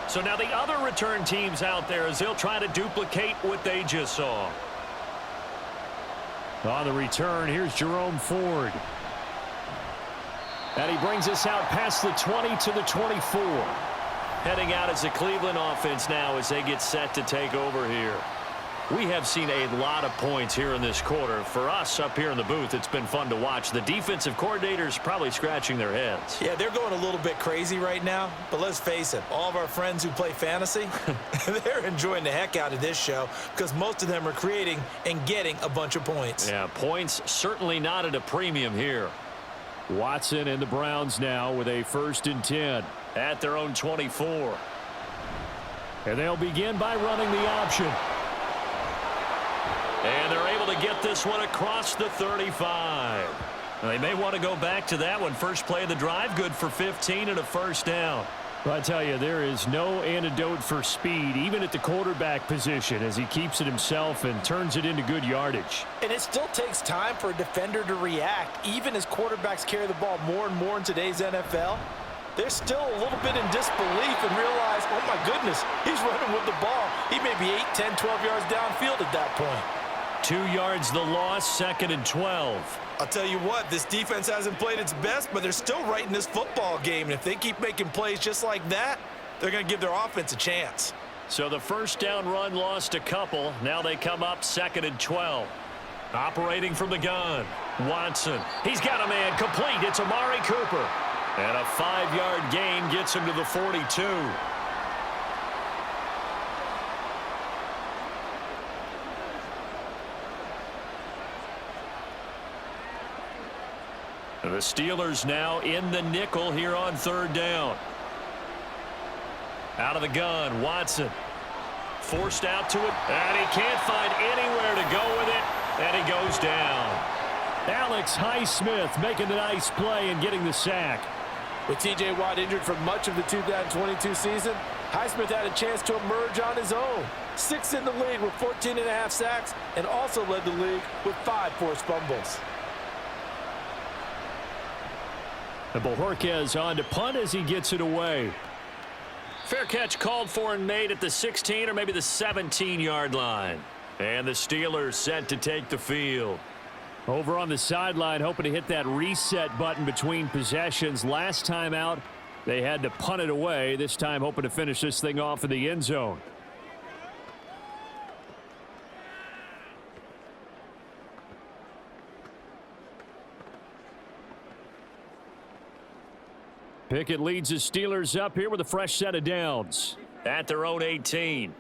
So now the other return teams out there as they'll try to duplicate what they just saw. On the return, here's Jerome Ford. And he brings us out past the 20 to the 24. Heading out as the Cleveland offense now as they get set to take over here. We have seen a lot of points here in this quarter. For us up here in the booth, it's been fun to watch. The defensive coordinators probably scratching their heads. Yeah, they're going a little bit crazy right now. But let's face it, all of our friends who play fantasy, they're enjoying the heck out of this show because most of them are creating and getting a bunch of points. Yeah, points certainly not at a premium here. Watson and the Browns now with a 1st and 10. At their own 24. And they'll begin by running the option. And they're able to get this one across the 35. They may want to go back to that one. First play of the drive, good for 15 and a 1st down. Well, I tell you, there is no antidote for speed, even at the quarterback position, as he keeps it himself and turns it into good yardage. And it still takes time for a defender to react. Even as quarterbacks carry the ball more and more in today's NFL, they're still a little bit in disbelief and realize, oh my goodness, he's running with the ball. He may be 8, 10, 12 yards downfield at that point. 2 yards the loss, 2nd and 12. I'll tell you what, this defense hasn't played its best, but they're still right in this football game. And if they keep making plays just like that, they're going to give their offense a chance. So the first down run lost a couple. Now they come up 2nd and 12. Operating from the gun, Watson. He's got a man complete. It's Amari Cooper. And a 5-yard gain gets him to the 42. The Steelers now in the nickel here on 3rd down. Out of the gun, Watson. Forced out to it, and he can't find anywhere to go with it, and he goes down. Alex Highsmith making the nice play and getting the sack. With T.J. Watt injured for much of the 2022 season, Highsmith had a chance to emerge on his own. 6th in the league with 14.5 sacks, and also led the league with 5 forced fumbles. And Bojorquez on to punt as he gets it away. Fair catch called for and made at the 16 or maybe the 17-yard line. And the Steelers set to take the field. Over on the sideline, hoping to hit that reset button between possessions. Last time out, they had to punt it away. This time, hoping to finish this thing off in the end zone. Pickett leads the Steelers up here with a fresh set of downs. At their own 18.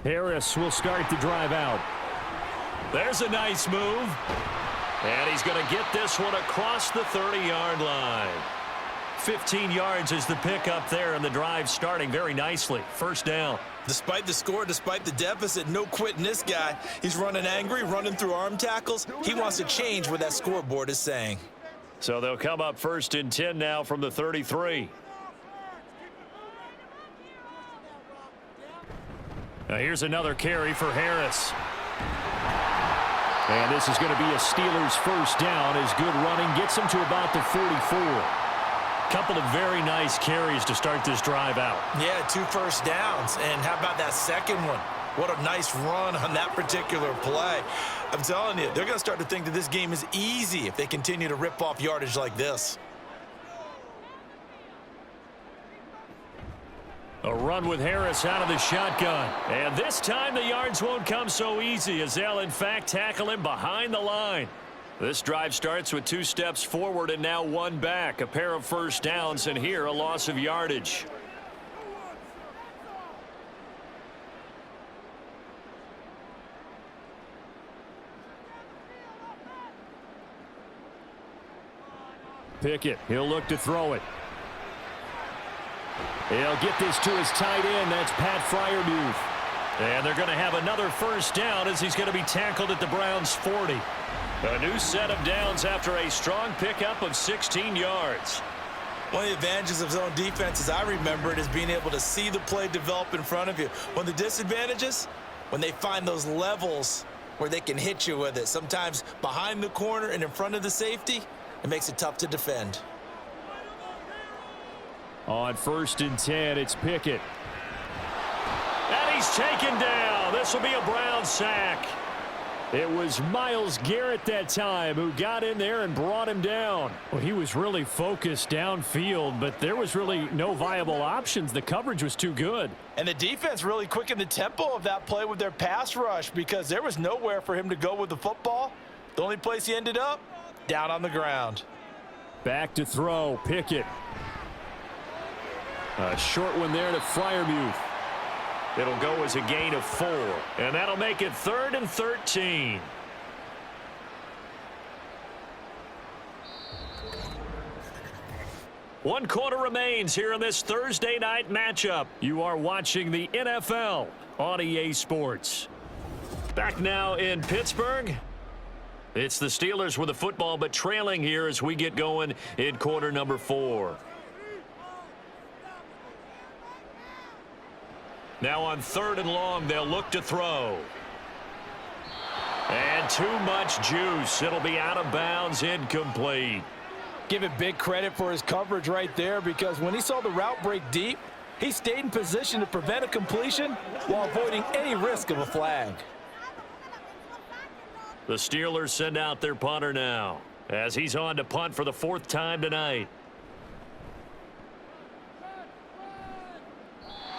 Harris will start the drive out. There's a nice move. And he's going to get this one across the 30-yard line. 15 yards is the pickup there, and the drive starting very nicely. First down. Despite the score, despite the deficit, no quitting this guy. He's running angry, running through arm tackles. He wants to change what that scoreboard is saying. So they'll come up 1st and 10 now from the 33. Now here's another carry for Harris. And this is going to be a Steelers first down as good running gets him to about the 44. Couple of very nice carries to start this drive out. Yeah, 2 first downs. And how about that second one? What a nice run on that particular play. I'm telling you, they're going to start to think that this game is easy if they continue to rip off yardage like this. A run with Harris out of the shotgun. And this time the yards won't come so easy as they'll in fact tackle him behind the line. This drive starts with 2 steps forward and now 1 back. A pair of first downs and here a loss of yardage. Pickett, he'll look to throw it. He'll get this to his tight end. That's Pat Freiermuth. And they're going to have another first down as he's going to be tackled at the Browns' 40. A new set of downs after a strong pickup of 16 yards. One of the advantages of zone defense, as I remember it, is being able to see the play develop in front of you. One of the disadvantages, when they find those levels where they can hit you with it, sometimes behind the corner and in front of the safety, it makes it tough to defend. On 1st and 10, it's Pickett. And he's taken down. This will be a Brown sack. It was Myles Garrett that time who got in there and brought him down. Well, he was really focused downfield, but there was really no viable options. The coverage was too good. And the defense really quickened the tempo of that play with their pass rush because there was nowhere for him to go with the football. The only place he ended up, down on the ground. Back to throw, Pickett. A short one there to Freiermuth. It'll go as a gain of 4. And that'll make it 3rd and 13. One quarter remains here in this Thursday night matchup. You are watching the NFL on EA Sports. Back now in Pittsburgh. It's the Steelers with the football, but trailing here as we get going in quarter number 4. Now on 3rd and long, they'll look to throw. And too much juice. It'll be out of bounds, incomplete. Give it big credit for his coverage right there, because when he saw the route break deep, he stayed in position to prevent a completion while avoiding any risk of a flag. The Steelers send out their punter now as he's on to punt for the 4th time tonight.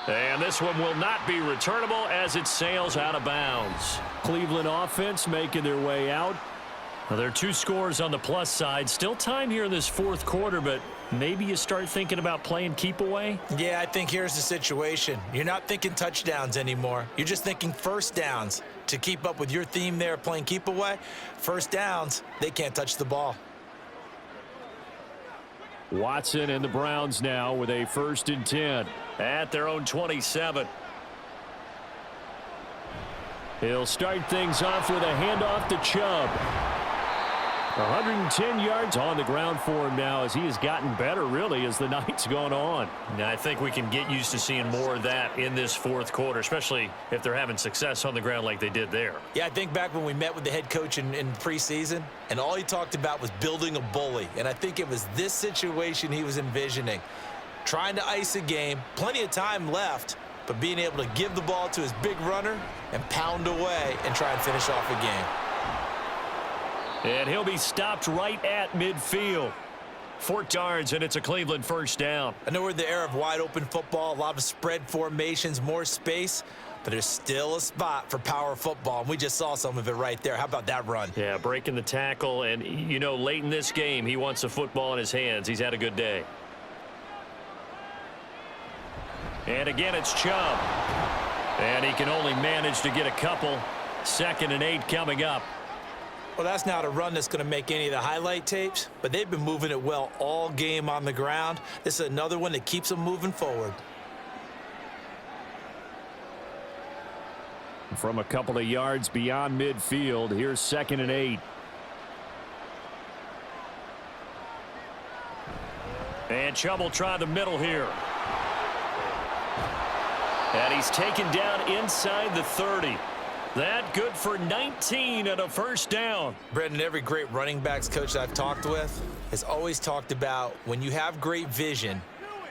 And this one will not be returnable as it sails out of bounds. Cleveland offense making their way out. Well, there are 2 scores on the plus side. Still time here in this 4th quarter, but maybe you start thinking about playing keep away? Yeah, I think here's the situation. You're not thinking touchdowns anymore. You're just thinking first downs. To keep up with your theme there, playing keep away, first downs, they can't touch the ball. Watson and the Browns now with a 1st and 10. At their own 27. He'll start things off with a handoff to Chubb. 110 yards on the ground for him now as he has gotten better, really, as the night's gone on. Now, I think we can get used to seeing more of that in this 4th quarter, especially if they're having success on the ground like they did there. Yeah, I think back when we met with the head coach in preseason, and all he talked about was building a bully. And I think it was this situation he was envisioning. Trying to ice a game, plenty of time left, but being able to give the ball to his big runner and pound away and try and finish off a game. And he'll be stopped right at midfield. 4 yards, and it's a Cleveland 1st down. I know we're in the era of wide-open football, a lot of spread formations, more space, but there's still a spot for power football, and we just saw some of it right there. How about that run? Yeah, breaking the tackle, and, you know, late in this game, he wants the football in his hands. He's had a good day. And again, it's Chubb. And he can only manage to get a couple. 2nd and 8 coming up. Well, that's not a run that's going to make any of the highlight tapes, but they've been moving it well all game on the ground. This is another one that keeps them moving forward. From a couple of yards beyond midfield, here's 2nd and 8. And Chubb will try the middle here. And he's taken down inside the 30. That good for 19 and a 1st down. Brendan, every great running backs coach that I've talked with has always talked about when you have great vision,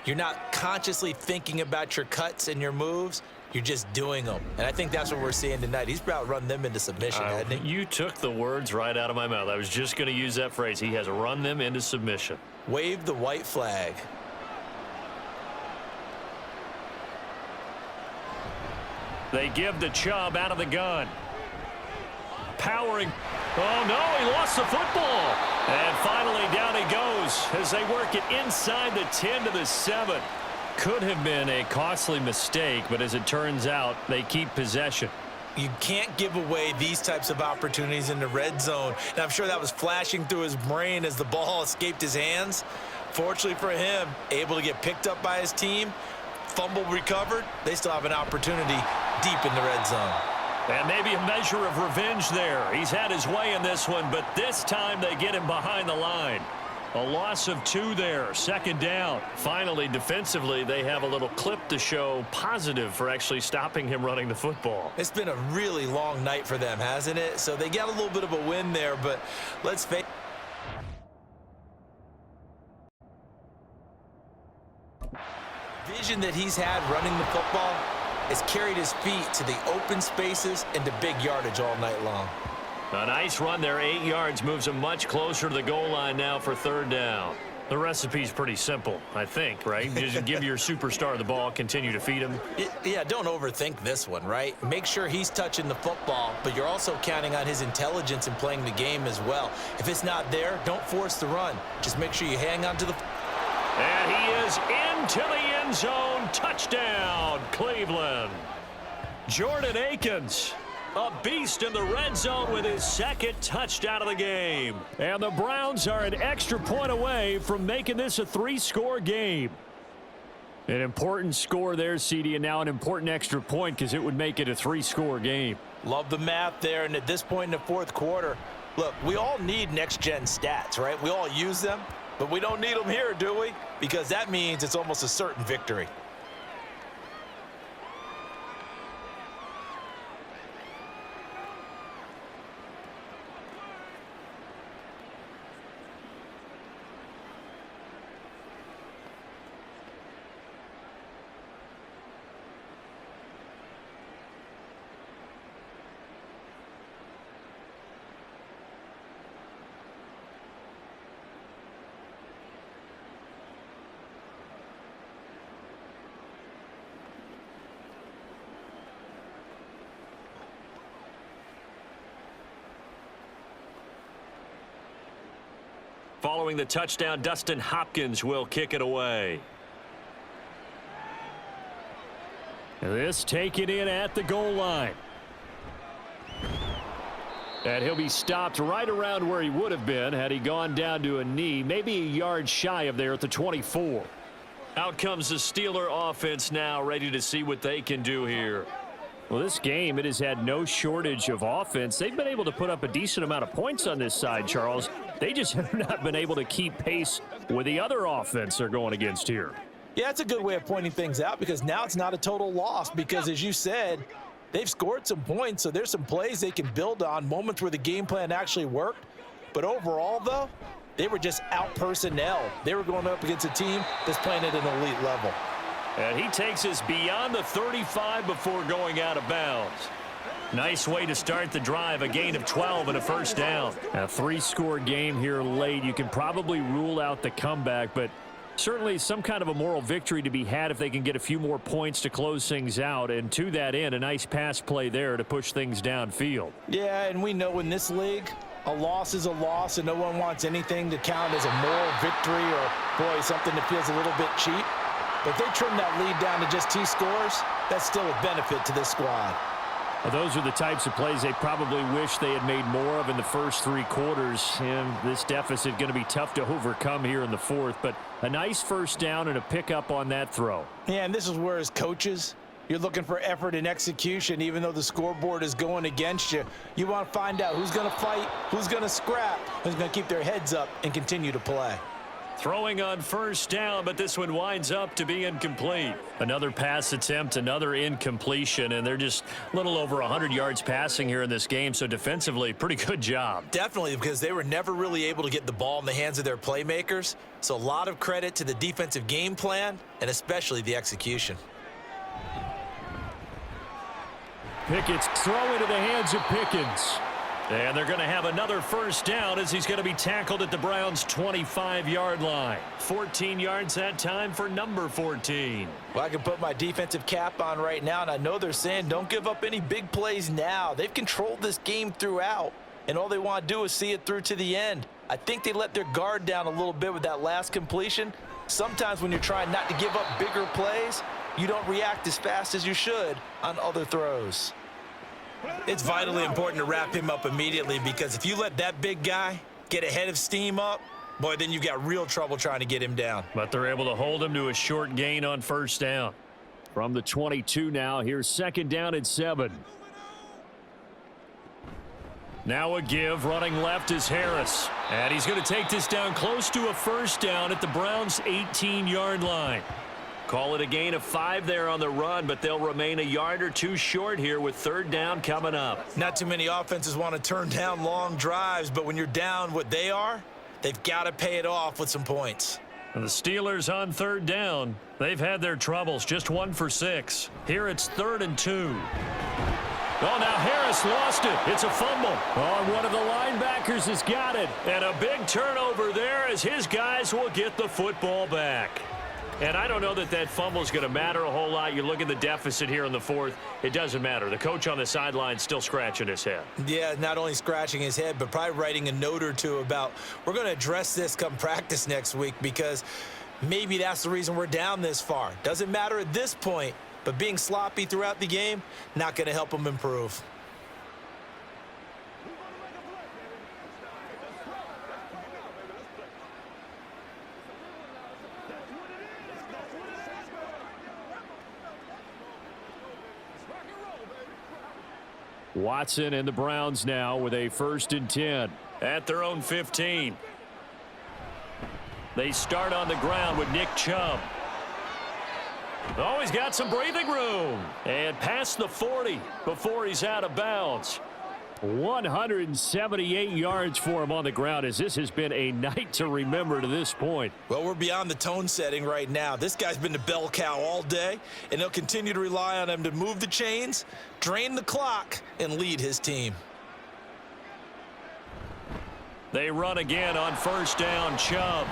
you're not consciously thinking about your cuts and your moves. You're just doing them. And I think that's what we're seeing tonight. He's about run them into submission, hasn't he? You took the words right out of my mouth. I was just going to use that phrase. He has run them into submission. Wave the white flag. They give to Chubb out of the gun. Powering. Oh, no, he lost the football. And finally, down he goes as they work it inside the 10 to the 7. Could have been a costly mistake, but as it turns out, they keep possession. You can't give away these types of opportunities in the red zone. And I'm sure that was flashing through his brain as the ball escaped his hands. Fortunately for him, able to get picked up by his team, fumble recovered. They still have an opportunity deep in the red zone. And maybe a measure of revenge there. He's had his way in this one, but this time they get him behind the line. A loss of 2 there, 2nd down. Finally, defensively, they have a little clip to show positive for actually stopping him running the football. It's been a really long night for them, hasn't it? So they got a little bit of a win there, but let's face it. Vision that he's had running the football has carried his feet to the open spaces and to big yardage all night long. A nice run there, 8 yards, moves him much closer to the goal line now for 3rd down. The recipe's pretty simple, I think, right? Just give your superstar the ball, continue to feed him. Yeah, don't overthink this one, right? Make sure he's touching the football, but you're also counting on his intelligence in playing the game as well. If it's not there, don't force the run. Just make sure you hang on to the... And he is into the end zone. Touchdown, Cleveland. Jordan Akins, a beast in the red zone with his 2nd touchdown of the game. And the Browns are an extra point away from making this a 3-score game. An important score there, CD, and now an important extra point because it would make it a 3-score game. Love the math there, and at this point in the 4th quarter, Look, we all need next-gen stats, right? We all use them, but we don't need them here, do we? Because that means it's almost a certain victory. Following the touchdown, Dustin Hopkins will kick it away. This taken in at the goal line. And he'll be stopped right around where he would have been had he gone down to a knee, maybe a yard shy of there at the 24. Out comes the Steeler offense now, ready to see what they can do here. Well, this game, it has had no shortage of offense. They've been able to put up a decent amount of points on this side, Charles. They just have not been able to keep pace with the other offense they're going against here. Yeah, that's a good way of pointing things out because now it's not a total loss because, as you said, they've scored some points, so there's some plays they can build on, moments where the game plan actually worked. But overall, though, they were just out-personnel. They were going up against a team that's playing at an elite level. And he takes us beyond the 35 before going out of bounds. Nice way to start the drive, a gain of 12 and a first down. A three-score game here late. You can probably rule out the comeback, but certainly some kind of a moral victory to be had if they can get a few more points to close things out. And to that end, a nice pass play there to push things downfield. Yeah, and we know in this league, a loss is a loss, and no one wants anything to count as a moral victory or, boy, something that feels a little bit cheap. But if they trim that lead down to just 2 scores, that's still a benefit to this squad. Well, those are the types of plays they probably wish they had made more of in the first 3 quarters. And this deficit going to be tough to overcome here in the fourth. But a nice first down and a pickup on that throw. Yeah, and this is where as coaches, you're looking for effort and execution. Even though the scoreboard is going against you, you want to find out who's going to fight, who's going to scrap, who's going to keep their heads up and continue to play. Throwing on first down, but this one winds up to be incomplete. Another pass attempt, another incompletion, and they're just a little over 100 yards passing here in this game, so defensively, pretty good job. Definitely, because they were never really able to get the ball in the hands of their playmakers, so a lot of credit to the defensive game plan and especially the execution. Pickett's throw into the hands of Pickens. And they're going to have another first down as he's going to be tackled at the Browns' 25-yard line. 14 yards that time for number 14. Well, I can put my defensive cap on right now, and I know they're saying don't give up any big plays now. They've controlled this game throughout, and all they want to do is see it through to the end. I think they let their guard down a little bit with that last completion. Sometimes when you're trying not to give up bigger plays, you don't react as fast as you should on other throws. It's vitally important to wrap him up immediately because if you let that big guy get ahead of steam up, boy, then you've got real trouble trying to get him down. But they're able to hold him to a short gain on first down. From the 22 now, here's second down and 7. Now a give, running left is Harris. And he's going to take this down close to a first down at the Browns' 18-yard line. Call it a gain of 5 there on the run, but they'll remain a yard or 2 short here with third down coming up. Not too many offenses want to turn down long drives, but when you're down what they are, they've got to pay it off with some points. And the Steelers on third down. They've had their troubles, just 1 for 6. Here it's 3rd and 2. Oh, now Harris lost it. It's a fumble. Oh, one of the linebackers has got it. And a big turnover there as his guys will get the football back. And I don't know that that fumble is going to matter a whole lot. You look at the deficit here in the fourth. It doesn't matter. The coach on the sideline still scratching his head. Yeah, not only scratching his head, but probably writing a note or two about we're going to address this come practice next week because maybe that's the reason we're down this far. Doesn't matter at this point, but being sloppy throughout the game, not going to help them improve. Watson and the Browns now with a 1st and 10. At their own 15. They start on the ground with Nick Chubb. Oh, he's got some breathing room. And past the 40 before he's out of bounds. 178 yards for him on the ground, as this has been a night to remember to this point. Well, we're beyond the tone setting right now. This guy's been the bell cow all day, and they'll continue to rely on him to move the chains, drain the clock, and lead his team. They run again on 1st down. Chubb.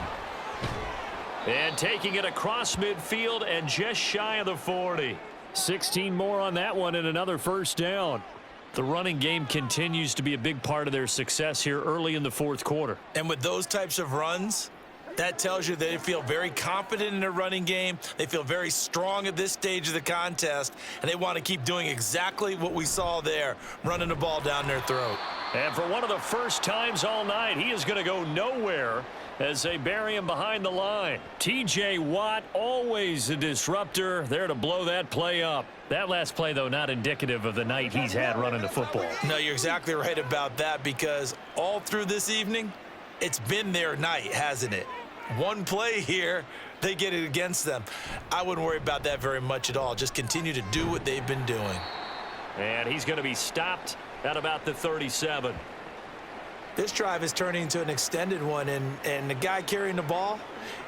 And taking it across midfield and just shy of the 40. 16 more on that one and another 1st down. The running game continues to be a big part of their success here early in the 4th quarter. And with those types of runs, that tells you they feel very confident in their running game. They feel very strong at this stage of the contest, and they want to keep doing exactly what we saw there, running the ball down their throat. And for one of the first times all night, he is going to go nowhere as they bury him behind the line. T.J. Watt, always a disruptor, there to blow that play up. That last play, though, not indicative of the night he's had running the football. No, you're exactly right about that, because all through this evening, it's been their night, hasn't it? One play here, they get it against them. I wouldn't worry about that very much at all. Just continue to do what they've been doing. And he's going to be stopped at about the 37. This drive is turning into an extended one, and the guy carrying the ball,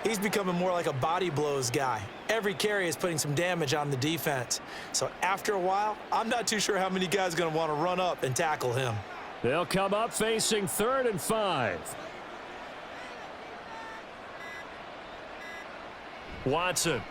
he's becoming more like a body blows guy. Every carry is putting some damage on the defense. So after a while, I'm not too sure how many guys are going to want to run up and tackle him. They'll come up facing 3rd and 5. Watson.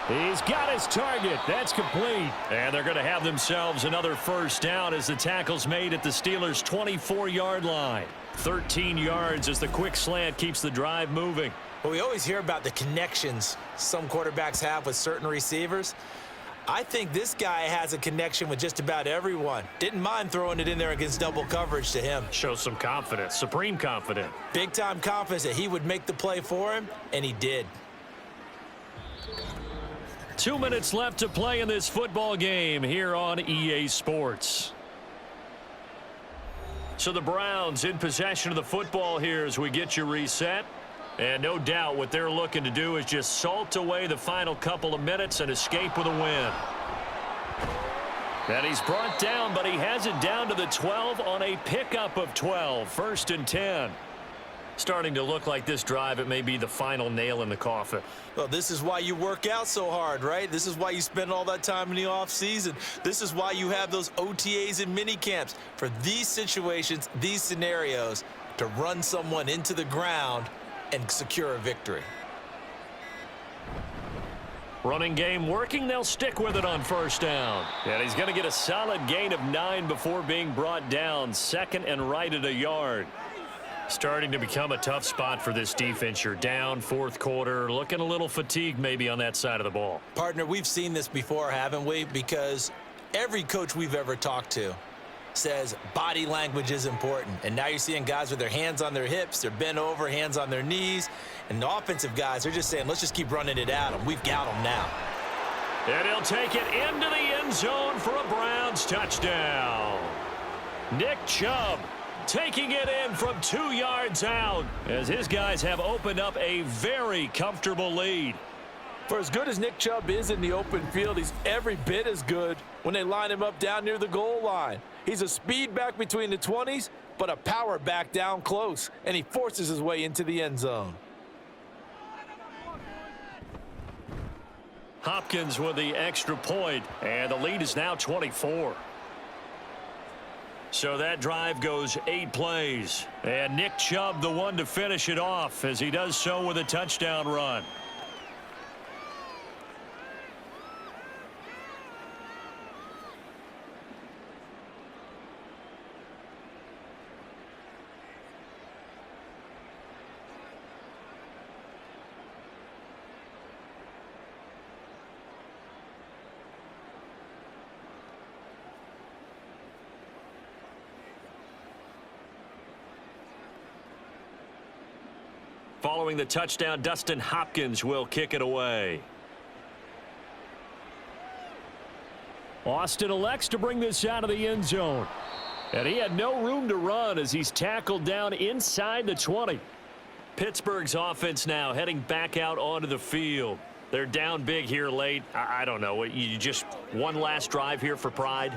He's got his target. That's complete. And they're going to have themselves another 1st down as the tackle's made at the Steelers' 24-yard line. 13 yards as the quick slant keeps the drive moving. Well, we always hear about the connections some quarterbacks have with certain receivers. I think this guy has a connection with just about everyone. Didn't mind throwing it in there against double coverage to him. Shows some confidence, supreme confidence. Big-time confidence that he would make the play for him, and he did. 2 minutes left to play in this football game here on EA Sports. So the Browns in possession of the football here as we get you reset. And no doubt what they're looking to do is just salt away the final couple of minutes and escape with a win. And he's brought down, but he has it down to the 12 on a pickup of 12. 1st and 10. Starting to look like this drive, it may be the final nail in the coffin. Well, this is why you work out so hard, right? This is why you spend all that time in the offseason. This is why you have those OTAs and mini camps for these situations, these scenarios, to run someone into the ground and secure a victory. Running game working. They'll stick with it on 1st down. And he's going to get a solid gain of 9 before being brought down. 2nd and right at a yard. Starting to become a tough spot for this defense. You're down 4th quarter, looking a little fatigued maybe on that side of the ball. Partner, we've seen this before, haven't we? Because every coach we've ever talked to says body language is important. And now you're seeing guys with their hands on their hips, they're bent over, hands on their knees. And the offensive guys, they're just saying, let's just keep running it at them. We've got them now. And he'll take it into the end zone for a Browns touchdown. Nick Chubb taking it in from 2 yards out as his guys have opened up a very comfortable lead. For as good as Nick Chubb is in the open field, he's every bit as good when they line him up down near the goal line. He's a speed back between the 20s, but a power back down close, and he forces his way into the end zone. Hopkins with the extra point, and the lead is now 24. So that drive goes 8 plays, and Nick Chubb the one to finish it off as he does so with a touchdown run. Following the touchdown, Dustin Hopkins will kick it away. Austin elects to bring this out of the end zone. And he had no room to run as he's tackled down inside the 20. Pittsburgh's offense now heading back out onto the field. They're down big here late. I don't know. You just one last drive here for pride?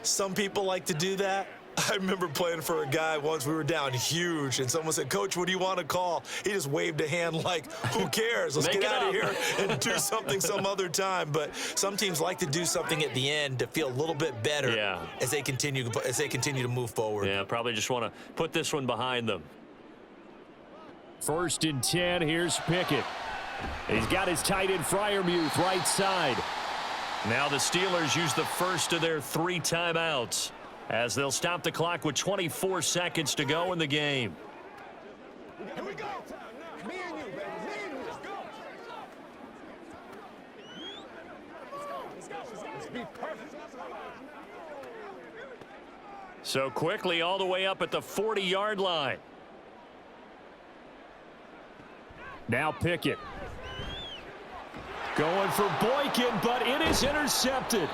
Some people like to do that. I remember playing for a guy once. We were down huge, and someone said, "Coach, what do you want to call?" He just waved a hand like, who cares? Let's get out of here and do something some other time. But some teams like to do something at the end to feel a little bit better as they continue to move forward. Yeah, probably just want to put this one behind them. 1st and 10, here's Pickett. He's got his tight end Freiermuth right side. Now the Steelers use the first of their 3 timeouts as they'll stop the clock with 24 seconds to go in the game. Here we go. Me and you, baby. Me and you. Let's go. Let's be perfect. So quickly all the way up at the 40-yard line. Now Pickett. Going for Boykin, but it is intercepted.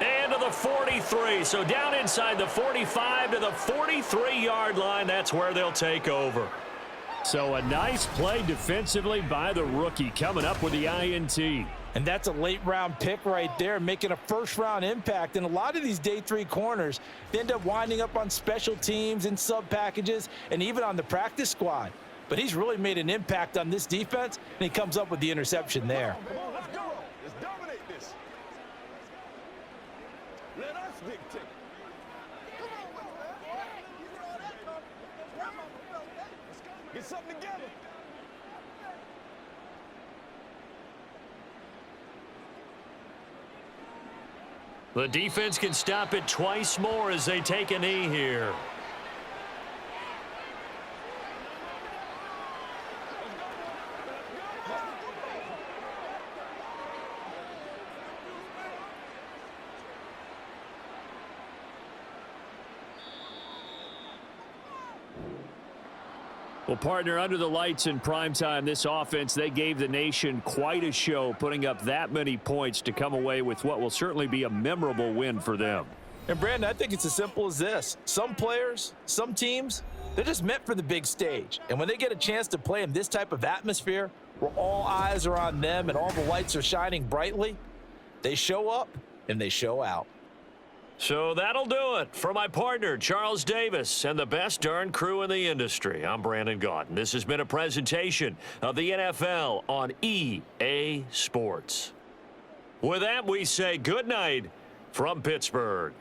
And to the 43. So down inside the 45 to the 43-yard line. That's where they'll take over. So a nice play defensively by the rookie coming up with the INT. And that's a late-round pick right there, making a first-round impact. And a lot of these day 3 corners, they end up winding up on special teams and sub-packages and even on the practice squad. But he's really made an impact on this defense, and he comes up with the interception there. Come on, let's go. Let's dominate this. Let us dictate. Get something together. The defense can stop it twice more as they take a knee here. Well, partner, under the lights in primetime, this offense, they gave the nation quite a show, putting up that many points to come away with what will certainly be a memorable win for them. And, Brandon, I think it's as simple as this. Some players, some teams, they're just meant for the big stage. And when they get a chance to play in this type of atmosphere, where all eyes are on them and all the lights are shining brightly, they show up and they show out. So that'll do it for my partner, Charles Davis, and the best darn crew in the industry. I'm Brandon Gaudin. This has been a presentation of the NFL on EA Sports. With that, we say good night from Pittsburgh.